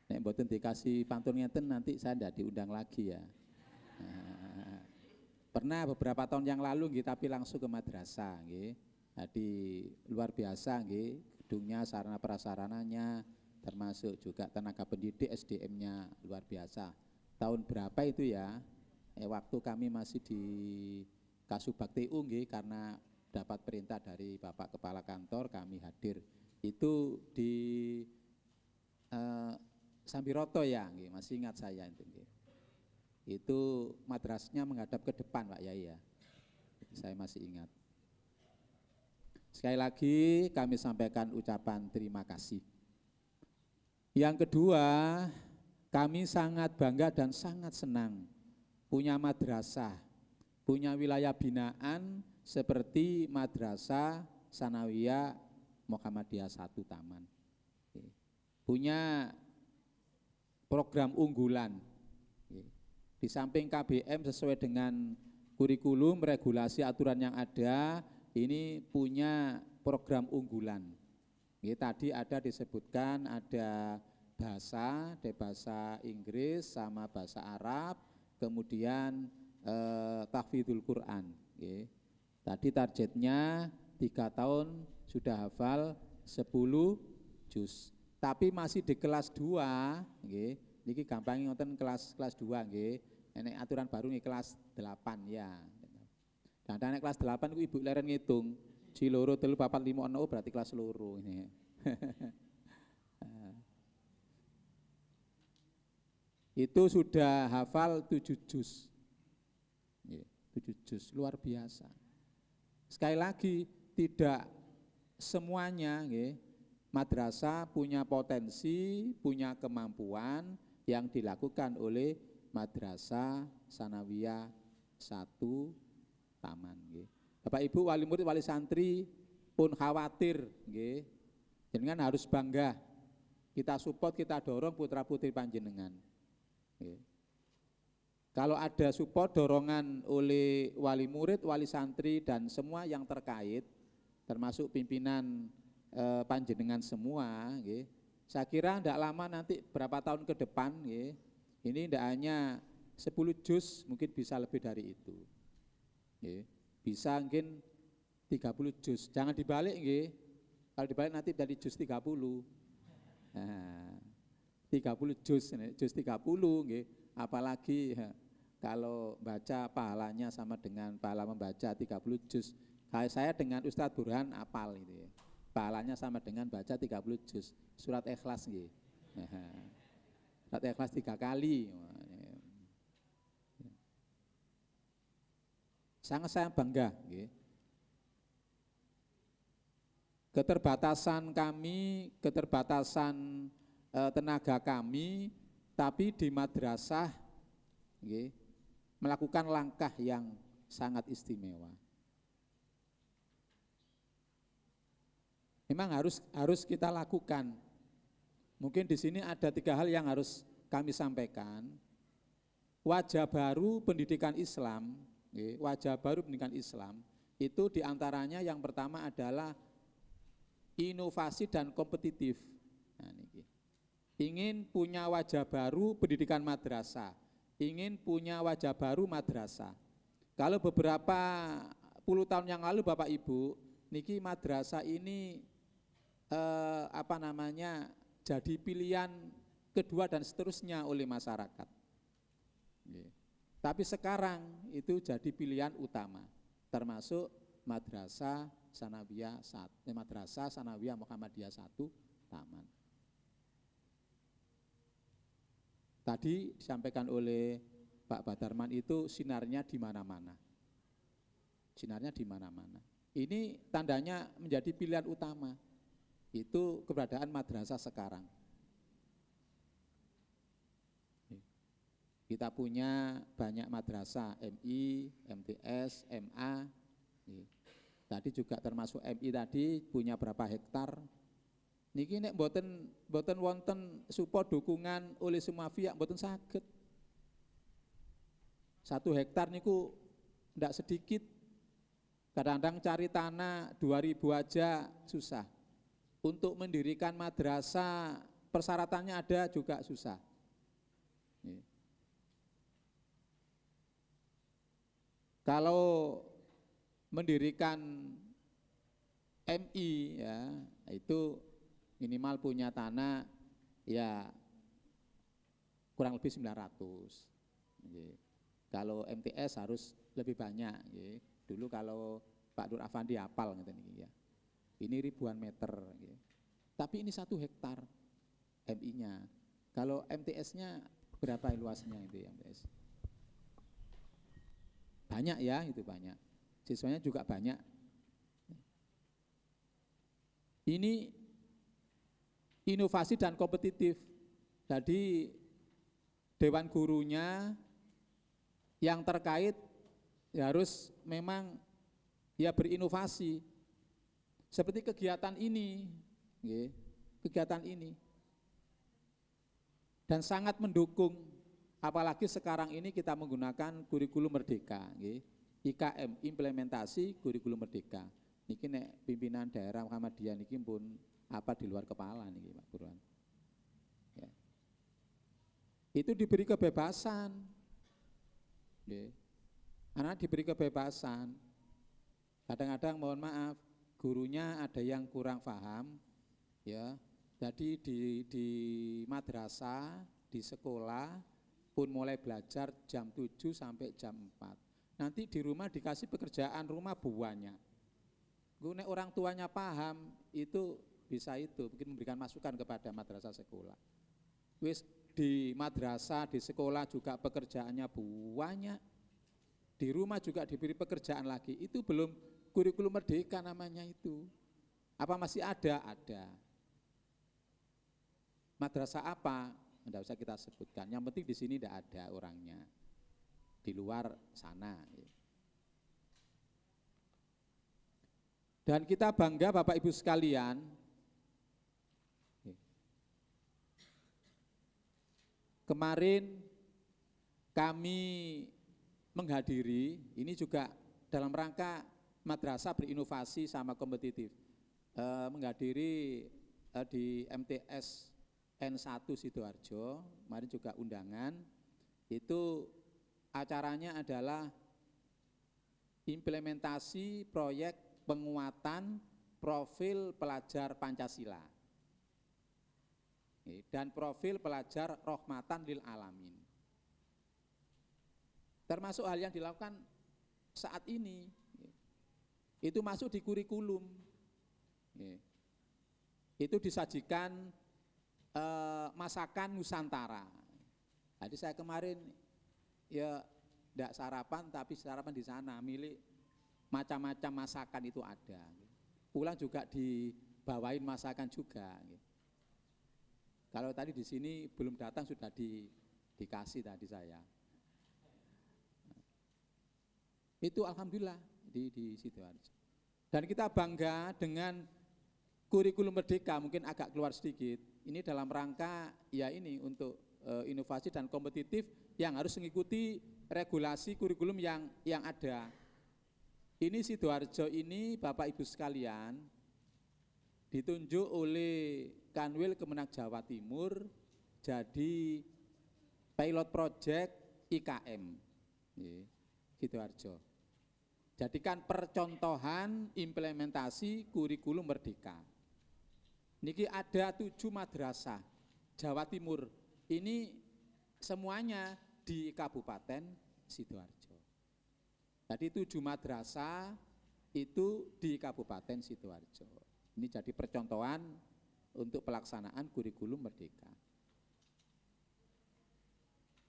Nek mboten dikasih pantun ngeten nanti saya tidak diundang lagi ya. Pernah beberapa tahun yang lalu tapi langsung ke madrasah Jadi luar biasa gedungnya, sarana prasarananya, termasuk juga tenaga pendidik, SDM-nya luar biasa. Tahun berapa itu ya? Waktu kami masih di Kasubag TU karena dapat perintah dari Bapak Kepala Kantor kami hadir. Itu di Sambiroto ya, masih ingat saya itu. Itu madrasahnya menghadap ke depan Pak Yai ya. Saya masih ingat. Sekali lagi kami sampaikan ucapan terima kasih. Yang kedua, kami sangat bangga dan sangat senang punya madrasah, punya wilayah binaan seperti Madrasah Sanawiyah Muhammadiyah 1 Taman. Punya program unggulan. Di samping KBM sesuai dengan kurikulum, regulasi, aturan yang ada, ini punya program unggulan. Tadi ada disebutkan ada bahasa Inggris sama bahasa Arab, kemudian tahfidzul Quran. Tadi targetnya 3 tahun sudah hafal 10 juz. Tapi masih di kelas 2, niki gampang ngoten kelas 2 nggih. Enek aturan baru nih kelas 8 ya. Dan anak kelas 8 itu ibu leren ngitung. Ji loro 3 4 5 6 berarti kelas loro ini. Itu sudah hafal 7 juz. 7 juz luar biasa. Sekali lagi tidak semuanya madrasah punya potensi, punya kemampuan yang dilakukan oleh Madrasah Sanawiyah 1 Taman. Bapak Ibu wali murid wali santri pun khawatir, jenengan harus bangga. Kita support, kita dorong putra putri panjenengan. Kalau ada support dorongan oleh wali murid, wali santri dan semua yang terkait, termasuk pimpinan panjenengan semua, saya kira tidak lama nanti berapa tahun ke depan, ini tidak hanya 10 juz, mungkin bisa lebih dari itu. Bisa mungkin 30 juz, jangan dibalik, kalau dibalik nanti dari juz 30. Nah, 30 juz 30, apalagi kalau baca pahalanya sama dengan pahala membaca 30 juz. Kayak saya dengan Ustadz Burhan apal gitu ya. Pahalanya sama dengan baca 30 juz. Surat Ikhlas nggih. Surat Ikhlas 3 kali. Sangat saya bangga nggih. Keterbatasan kami, keterbatasan tenaga kami, tapi di madrasah melakukan langkah yang sangat istimewa. Memang harus kita lakukan. Mungkin di sini ada 3 hal yang harus kami sampaikan. Wajah baru pendidikan Islam, wajah baru pendidikan Islam itu diantaranya yang pertama adalah inovasi dan kompetitif. Nah, ingin punya wajah baru pendidikan madrasah, ingin punya wajah baru madrasah. Kalau beberapa puluh tahun yang lalu Bapak Ibu, niki madrasah ini jadi pilihan kedua dan seterusnya oleh masyarakat. Tapi sekarang itu jadi pilihan utama, termasuk Madrasah Sanawiyah Madrasah Sanawiyah Muhammadiyah 1 Taman. Tadi disampaikan oleh Pak Badarman itu sinarnya di mana-mana. Sinarnya di mana-mana. Ini tandanya menjadi pilihan utama. Itu keberadaan madrasah sekarang. Kita punya banyak madrasah, MI, MTS, MA. Tadi juga termasuk MI tadi punya berapa hektar. Niki nek mboten wonten support dukungan oleh semua pihak mboten saged. 1 hektar niku ndak sedikit. Kadang-kadang cari tanah 2000 aja susah. Untuk mendirikan madrasah persyaratannya ada juga susah. Kalau mendirikan MI ya itu minimal punya tanah ya kurang lebih 900. Kalau MTS harus lebih banyak. Dulu kalau Pak Nur Afandi hafal ya. Ini ribuan meter. Tapi ini 1 hektar MI-nya. Kalau MTS-nya berapa luasnya itu ya MTS? banyak ya, itu banyak. Siswanya juga banyak. Ini inovasi dan kompetitif. Jadi dewan gurunya yang terkait ya harus memang ya berinovasi. Seperti kegiatan ini, kegiatan ini. Dan sangat mendukung, apalagi sekarang ini kita menggunakan kurikulum merdeka, IKM, implementasi kurikulum merdeka. Niki nek pimpinan daerah Muhammadiyah niki pun apa di luar kepala niki Pak Burhan. Ya. Itu diberi kebebasan. Anak diberi kebebasan. Kadang-kadang mohon maaf, gurunya ada yang kurang paham, ya. Jadi di madrasah, di sekolah pun mulai belajar jam 7 sampai jam 4. Nanti di rumah dikasih pekerjaan rumah buahnya. Nek orang tuanya paham, itu bisa itu, mungkin memberikan masukan kepada madrasah sekolah. Wis di madrasah, di sekolah juga pekerjaannya banyak. Di rumah juga diberi pekerjaan lagi. Itu belum kurikulum merdeka namanya itu. Apa masih ada? Ada. Madrasah apa? Tidak usah kita sebutkan. Yang penting di sini tidak ada orangnya. Di luar sana. Dan kita bangga Bapak Ibu sekalian, kemarin kami menghadiri, ini juga dalam rangka madrasah berinovasi sama kompetitif, menghadiri di MTS N1 Sidoarjo, kemarin juga undangan, itu acaranya adalah implementasi proyek penguatan profil pelajar Pancasila dan profil pelajar rahmatan lil alamin. Termasuk hal yang dilakukan saat ini, itu masuk di kurikulum. Itu disajikan masakan Nusantara. Jadi saya kemarin ya tidak sarapan, tapi sarapan di sana, milik macam-macam masakan itu ada. Pulang juga dibawain masakan juga. Kalau tadi di sini belum datang sudah dikasih tadi saya. Itu alhamdulillah di Sidoarjo. Dan kita bangga dengan kurikulum merdeka, mungkin agak keluar sedikit. Ini dalam rangka ya ini untuk inovasi dan kompetitif yang harus mengikuti regulasi kurikulum yang ada. Ini Sidoarjo ini Bapak Ibu sekalian ditunjuk oleh Kanwil Kemenak Jawa Timur jadi pilot project IKM Sidoarjo. Jadikan percontohan implementasi kurikulum merdeka. Niki ada 7 madrasah Jawa Timur. Ini semuanya di Kabupaten Sidoarjo. Jadi 7 madrasah itu di Kabupaten Sidoarjo. Ini jadi percontohan untuk pelaksanaan kurikulum merdeka.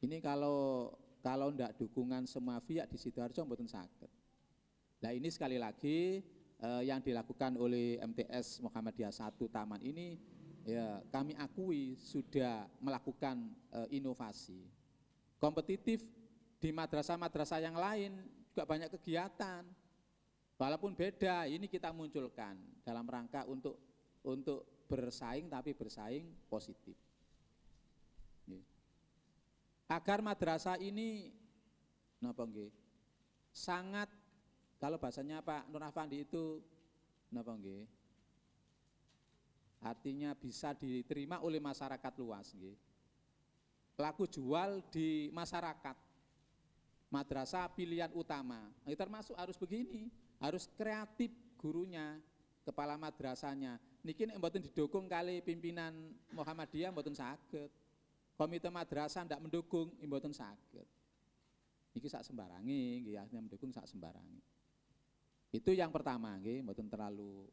Ini kalau enggak dukungan semua pihak di Sidoarjo mboten saged. Nah ini sekali lagi yang dilakukan oleh MTS Muhammadiyah 1 Taman ini ya kami akui sudah melakukan inovasi. Kompetitif di madrasah-madrasah yang lain juga banyak kegiatan, walaupun beda, ini kita munculkan dalam rangka untuk bersaing, tapi bersaing positif. Agar madrasah ini, napa nggih, sangat, kalau bahasanya Pak Nur Afandi itu, napa nggih, artinya bisa diterima oleh masyarakat luas, nggih. Laku jual di masyarakat. Madrasah pilihan utama, termasuk harus begini, harus kreatif gurunya, kepala madrasahnya. Niki nek mboten didukung kali pimpinan Muhammadiyah mboten saged. Komite madrasah ndak mendukung mboten saged. Niki sak sembarangi, nggih artinya mendukung sak sembarangi. Itu yang pertama nggih, mboten terlalu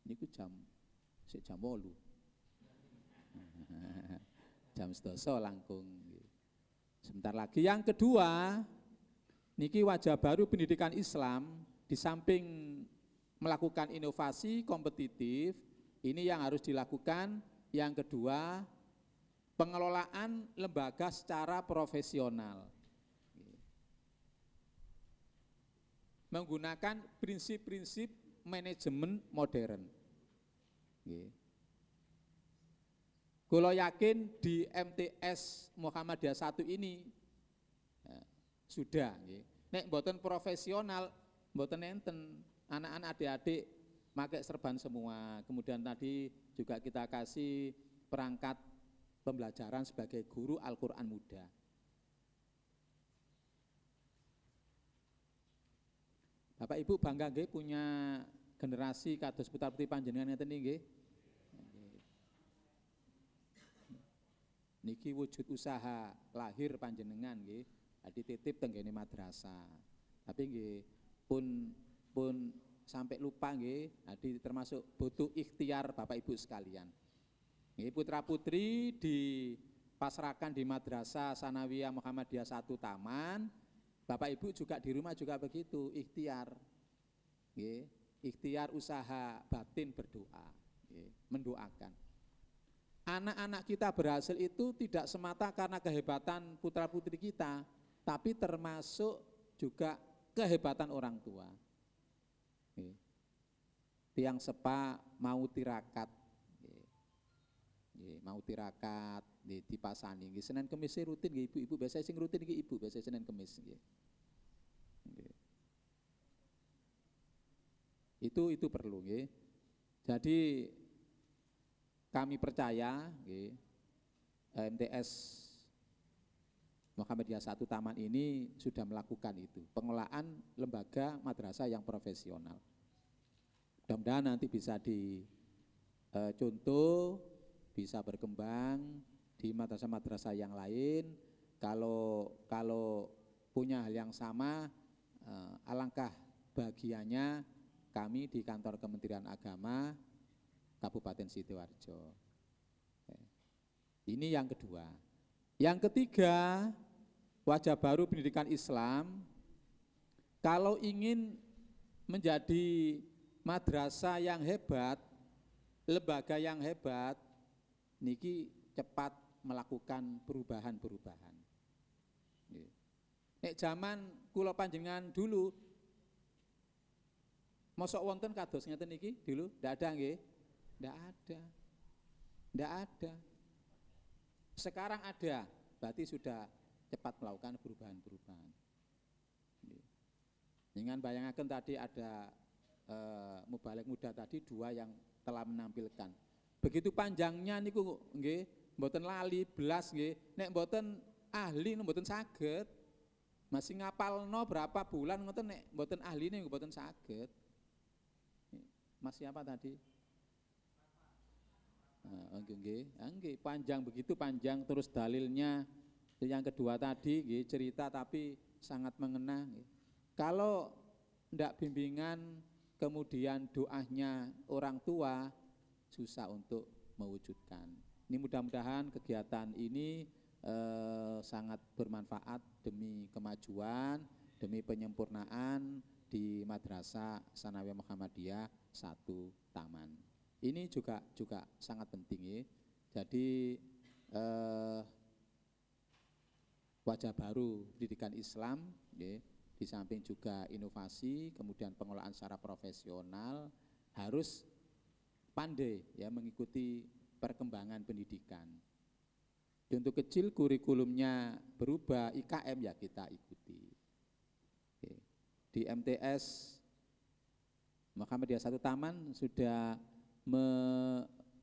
niku jam 8. Jam 12 langkung. Sebentar lagi. Yang kedua, niki wajah baru pendidikan Islam di samping melakukan inovasi kompetitif, ini yang harus dilakukan. Yang kedua, pengelolaan lembaga secara profesional. Menggunakan prinsip-prinsip manajemen modern. Kalau yakin di MTS Muhammadiyah 1 ini sudah. Nek mboten profesional, mboten enten, anak-anak adik-adik pakai serban semua. Kemudian tadi juga kita kasih perangkat pembelajaran sebagai guru Al-Quran muda. Bapak Ibu bangga nggih punya generasi kados putra-putri panjenengan ngeten nggih. Niki wujud usaha lahir panjenengan nggih. Jadi titip tenggene madrasah. Tapi nggih pun sampai lupa nggih, jadi termasuk butuh ikhtiar Bapak Ibu sekalian. Nggih, putra-putri dipasrahkan di Madrasah Sanawiyah Muhammadiyah 1 Taman. Bapak Ibu juga di rumah juga begitu, ikhtiar. Nggih, ikhtiar usaha batin berdoa, nggih, mendoakan. Anak-anak kita berhasil itu tidak semata karena kehebatan putra-putri kita, tapi termasuk juga kehebatan orang tua. Tiang sepa mau tirakat, mau tirakat dipasani. Senin Kemis rutin ibu-ibu, biasa sing rutin ibu, biasa Senin Kemis. Itu perlu. Jadi kami percaya MTS Muhammadiyah 1 Taman ini sudah melakukan itu, pengelolaan lembaga madrasah yang profesional. Mudah-mudahan nanti bisa dicontoh, bisa berkembang di madrasah-madrasah yang lain. Kalau punya hal yang sama, alangkah bahagianya kami di kantor Kementerian Agama Kabupaten Sidoarjo. Ini yang kedua. Yang ketiga, wajah baru pendidikan Islam. Kalau ingin menjadi madrasah yang hebat, lembaga yang hebat, niki cepat melakukan perubahan-perubahan. Nek zaman kula panjenengan dulu, mosok wonten kados ngeten niki dulu, ndak ada nggih? Ndak ada. Sekarang ada, berarti sudah cepat melakukan perubahan-perubahan. Dengan bayangaken tadi ada mubalik muda tadi 2 yang telah menampilkan. Begitu panjangnya niku nggih, mboten lali belas nggih. Nek mboten ahli mboten saged. Masih ngapalno berapa bulan ngoten nek mboten ahli niku mboten saged. Masih apa tadi? Nggih, panjang begitu panjang terus dalilnya. Yang kedua tadi nggih cerita tapi sangat mengena nggih. Kalau ndak bimbingan kemudian doanya orang tua susah untuk mewujudkan. Ini mudah-mudahan kegiatan ini sangat bermanfaat demi kemajuan, demi penyempurnaan di Madrasah Sanawiyah Muhammadiyah 1 Taman. Ini juga sangat penting ya. Jadi wajah baru pendidikan Islam ya. Di samping juga inovasi, kemudian pengelolaan secara profesional, harus pandai ya mengikuti perkembangan pendidikan. Untuk kecil kurikulumnya berubah, IKM ya kita ikuti. Oke. Di MTS Muhammadiyah 1 Taman sudah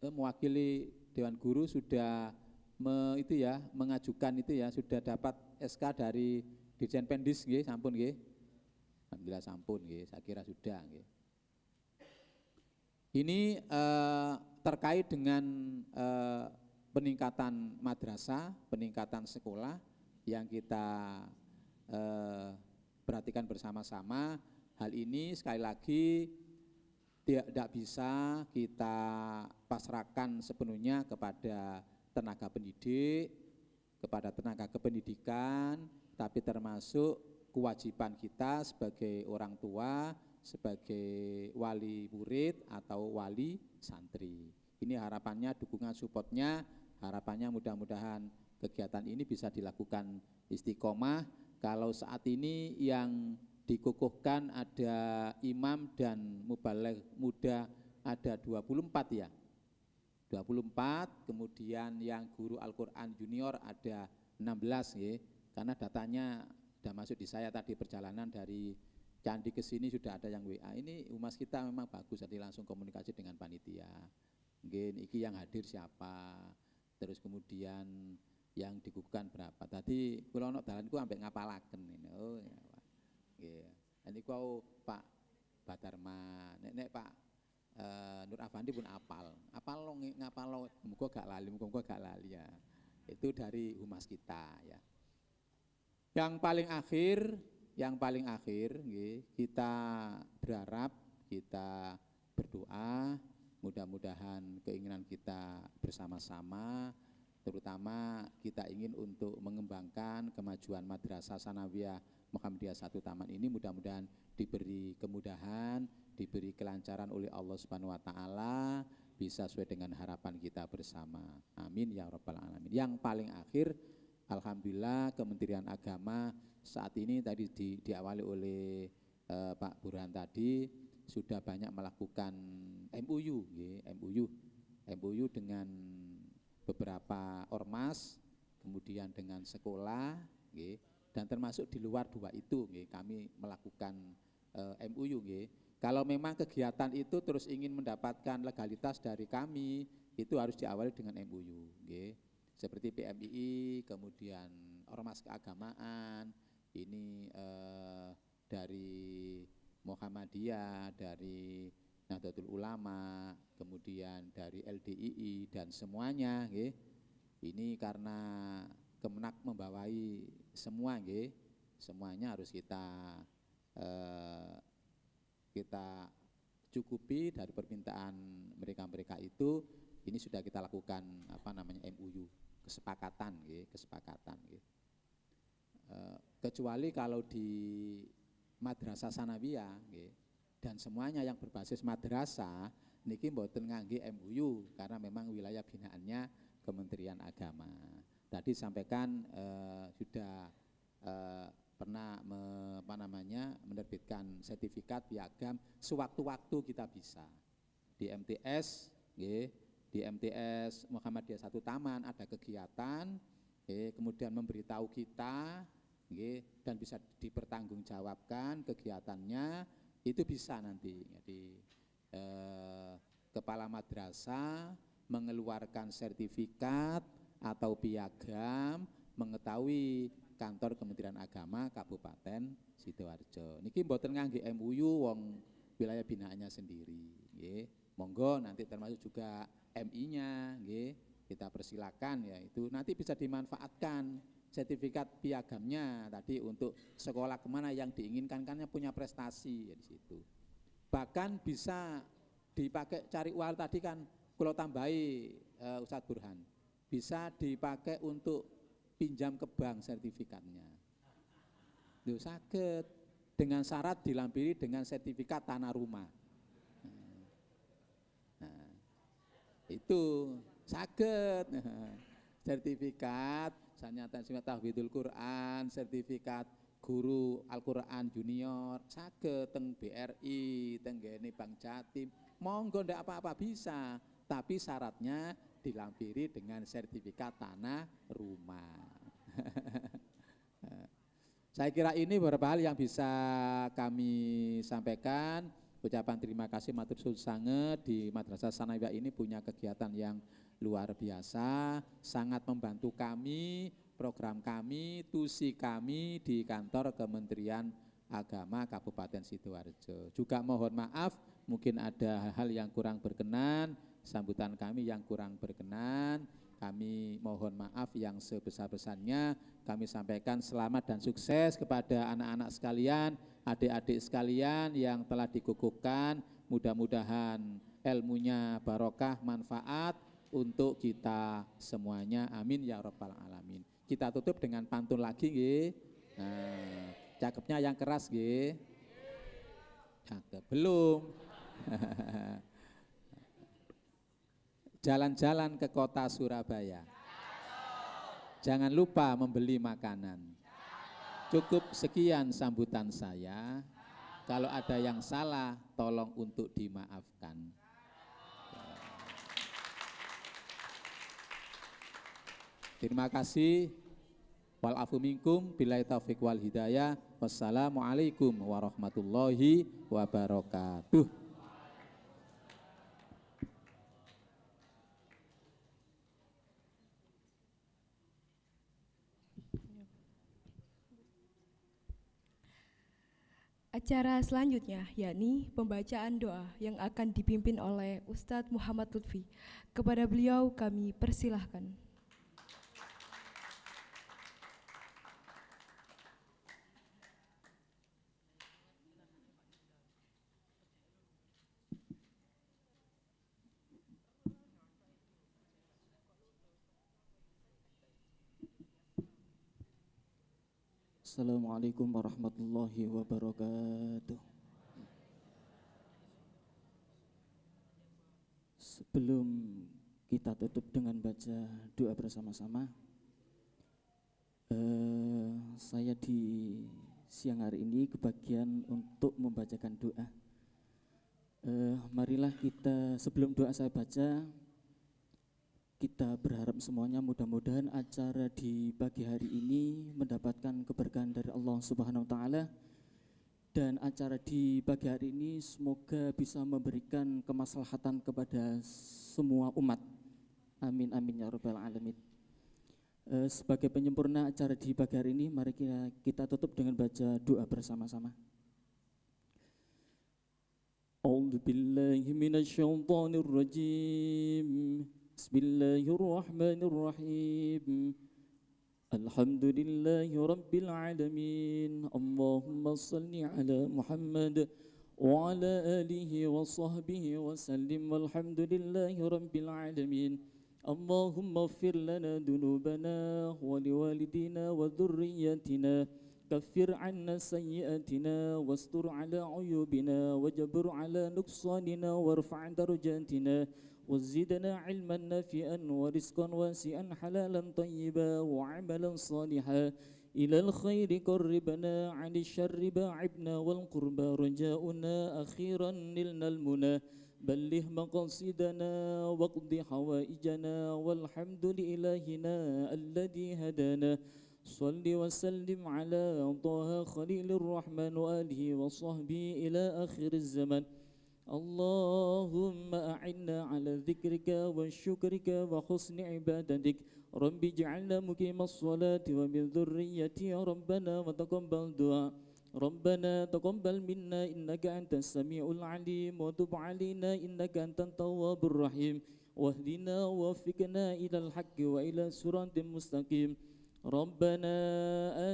mewakili Dewan Guru sudah mengajukan itu ya, sudah dapat SK dari Dirjen Pendis nggih, sampun nggih. Alhamdulillah sampun nggih, saya kira sudah nggih. Ini terkait dengan peningkatan madrasah, peningkatan sekolah yang kita perhatikan bersama-sama. Hal ini sekali lagi tidak bisa kita pasrahkan sepenuhnya kepada tenaga pendidik, kepada tenaga kependidikan, tapi termasuk kewajiban kita sebagai orang tua, sebagai wali murid atau wali santri. Ini harapannya, dukungan supportnya, harapannya mudah-mudahan kegiatan ini bisa dilakukan istiqomah. Kalau saat ini yang dikukuhkan ada imam dan mubaligh muda ada 24 ya. 24, kemudian yang guru Al-Quran junior ada 16 ya. Karena datanya sudah masuk di saya tadi, perjalanan dari Candi ke sini sudah ada yang WA. Ini humas kita memang bagus, jadi langsung komunikasi dengan panitia. Mungkin iki yang hadir siapa, terus kemudian yang dikukuhkan berapa. Tadi kula ono dalan ku ambek ngapalaken ini. Oh ya Pak. Nggih. Ini kau Pak Badarman, nek Pak Nur Afandi pun apal lo ngapal lo, muga gak lali ya. Itu dari humas kita ya. Yang paling akhir nggih, kita berharap, kita berdoa mudah-mudahan keinginan kita bersama-sama, terutama kita ingin untuk mengembangkan kemajuan Madrasah Sanawiyah Muhammadiyah 1 Taman ini, mudah-mudahan diberi kemudahan, diberi kelancaran oleh Allah Subhanahu wa taala, bisa sesuai dengan harapan kita bersama. Amin ya rabbal alamin. Yang paling akhir, alhamdulillah Kementerian Agama saat ini tadi diawali oleh Pak Burhan tadi sudah banyak melakukan MOU dengan beberapa ormas, kemudian dengan sekolah, dan termasuk di luar dua itu kami melakukan MOU. Kalau memang kegiatan itu terus ingin mendapatkan legalitas dari kami, itu harus diawali dengan MOU. Seperti PMII, kemudian ormas keagamaan, ini dari Muhammadiyah, dari Nahdlatul Ulama, kemudian dari LDII dan semuanya. Ini karena Kemenak membawai semua, semuanya harus kita cukupi dari permintaan mereka itu. Ini sudah kita lakukan MOU, kesepakatan. Kecuali kalau di Madrasah Sanawiyah dan semuanya yang berbasis madrasah niki mboten ngangge MOU karena memang wilayah binaannya Kementerian Agama. Tadi sampaikan sudah pernah menerbitkan sertifikat piagam, sewaktu-waktu kita bisa di MTS, di MTS Muhammadiyah 1 Taman ada kegiatan, kemudian memberitahu kita, dan bisa dipertanggungjawabkan kegiatannya, itu bisa nanti. Jadi kepala madrasah mengeluarkan sertifikat atau piagam mengetahui kantor Kementerian Agama Kabupaten Sidoarjo. Niki mboten ngangge MOU wong wilayah binaannya sendiri, monggo nanti termasuk juga MI-nya, kita persilakan ya, itu nanti bisa dimanfaatkan sertifikat piagamnya tadi untuk sekolah kemana yang diinginkan, karena punya prestasi ya di situ. Bahkan bisa dipakai cari uang tadi kan, kalau tambahi Ustadz Burhan, bisa dipakai untuk pinjam ke bank sertifikatnya. Itu sakit dengan syarat dilampiri dengan sertifikat tanah rumah. Nah, itu sakit. Sertifikat Sanyatan Simat Tahfidul Quran, sertifikat guru Al-Quran junior, saged teng BRI, teng ngene Bank Jatim, monggo ndak apa-apa bisa, tapi syaratnya dilampiri dengan sertifikat tanah rumah. Saya kira ini beberapa hal yang bisa kami sampaikan. Ucapan terima kasih matur suwun sanget, di Madrasah Sanawiyah ini punya kegiatan yang luar biasa, sangat membantu kami, program kami, tusi kami di kantor Kementerian Agama Kabupaten Sidoarjo. Juga mohon maaf mungkin ada hal-hal yang kurang berkenan, sambutan kami yang kurang berkenan, kami mohon maaf yang sebesar-besarnya. Kami sampaikan selamat dan sukses kepada anak-anak sekalian, adik-adik sekalian yang telah dikukuhkan, mudah-mudahan ilmunya barokah, manfaat untuk kita semuanya, amin ya rabbal alamin. Kita tutup dengan pantun lagi nggih. Nah, Cakepnya yang keras nggih. Cakep belum. Jalan-jalan ke kota Surabaya. Jangan lupa membeli makanan. Cukup sekian sambutan saya. Kalau ada yang salah, tolong untuk dimaafkan. Terima kasih. Wal afu minkum billahi taufiq wal hidayah. Wassalamualaikum warahmatullahi wabarakatuh. Acara selanjutnya yakni pembacaan doa yang akan dipimpin oleh Ustadz Muhammad Lutfi. Kepada beliau kami persilahkan. Assalamualaikum warahmatullahi wabarakatuh. Sebelum kita tutup dengan baca doa bersama-sama, saya di siang hari ini kebagian untuk membacakan doa. Marilah kita, sebelum doa saya baca, kita berharap semuanya mudah-mudahan acara di pagi hari ini mendapatkan keberkahan dari Allah Subhanahu wa taala, dan acara di pagi hari ini semoga bisa memberikan kemaslahatan kepada semua umat. Amin amin ya rabbal alamin. Sebagai penyempurna acara di pagi hari ini, mari kita tutup dengan baca doa bersama-sama. A'udzu billahi minasyaitonir rajim. Bismillahirrahmanirrahim. Alhamdulillahi rabbil alamin. Allahumma salli ala Muhammad wa ala alihi wa sahbihi wa sallim. Walhamdulillahi rabbil alamin. Allahumma ighfir lana dhunubana wa liwalidina wa dhurriyyatina. Kaffir 'anna sayyi'atina wastur 'ala 'uyubina wajbur 'ala nuqsanina warfa' darajatina. وزدنا علما نافعا ورزقا واسعا حلالا طيبا وعملا صالحا إلى الخير قربنا عن الشر باعدنا والقربى رجاؤنا أخيرا نلنا المنى بلغ مقاصدنا واقض حوائجنا والحمد لإلهنا الذي هدانا صل وسلم على طه خليل الرحمن وآله وصحبه إلى آخر الزمن. اللهم أعنا على ذكرك وشكرك وحسن عبادتك. رب اجعلنا مقيم الصلاة ومن ذريتي ربنا وتقبل دعاء. ربنا تقبل منا إنك أنت السميع العليم وتب علينا إنك أنت التواب الرحيم واهدنا ووفقنا إلى الحق وإلى صراط مستقيم. ربنا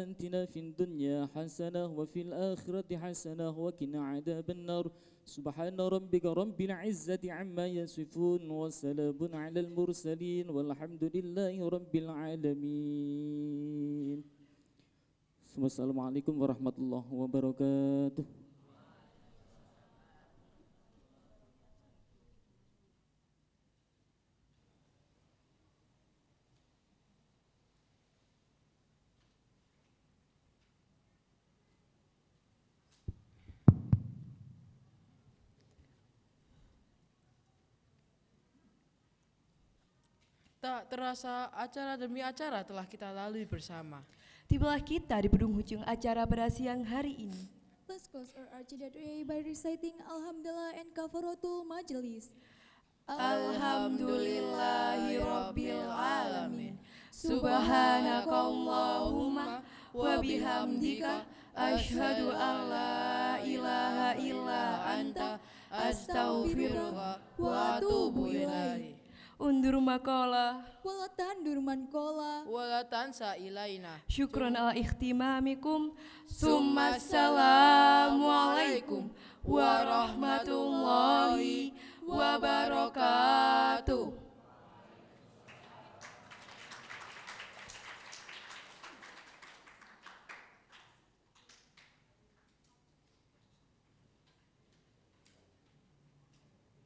آتنا في الدنيا حسنة وفي الآخرة حسنة وقنا عذاب النار. سبحان ربك رب العزة عما يصفون وسلام على المرسلين والحمد لله رب العالمين. Wassalamualaikum warahmatullahi wabarakatuh. Tak terasa acara demi acara telah kita lalui bersama. Tibalah kita di penghujung acara pada siang hari ini. Let's close our Arjida today by reciting Alhamdulillah and Kafaratul Majlis. Alhamdulillahirabbil alamin. Subhanakallahumma wa bihamdika asyhadu an la ilaha illa anta astaghfiruka wa atubu ilaik. Undur maqala Wala tandur man kola. Wala tansa ilaina. syukron ala ikhtimamikum. Assalamualaikum warahmatullahi wabarakatuh.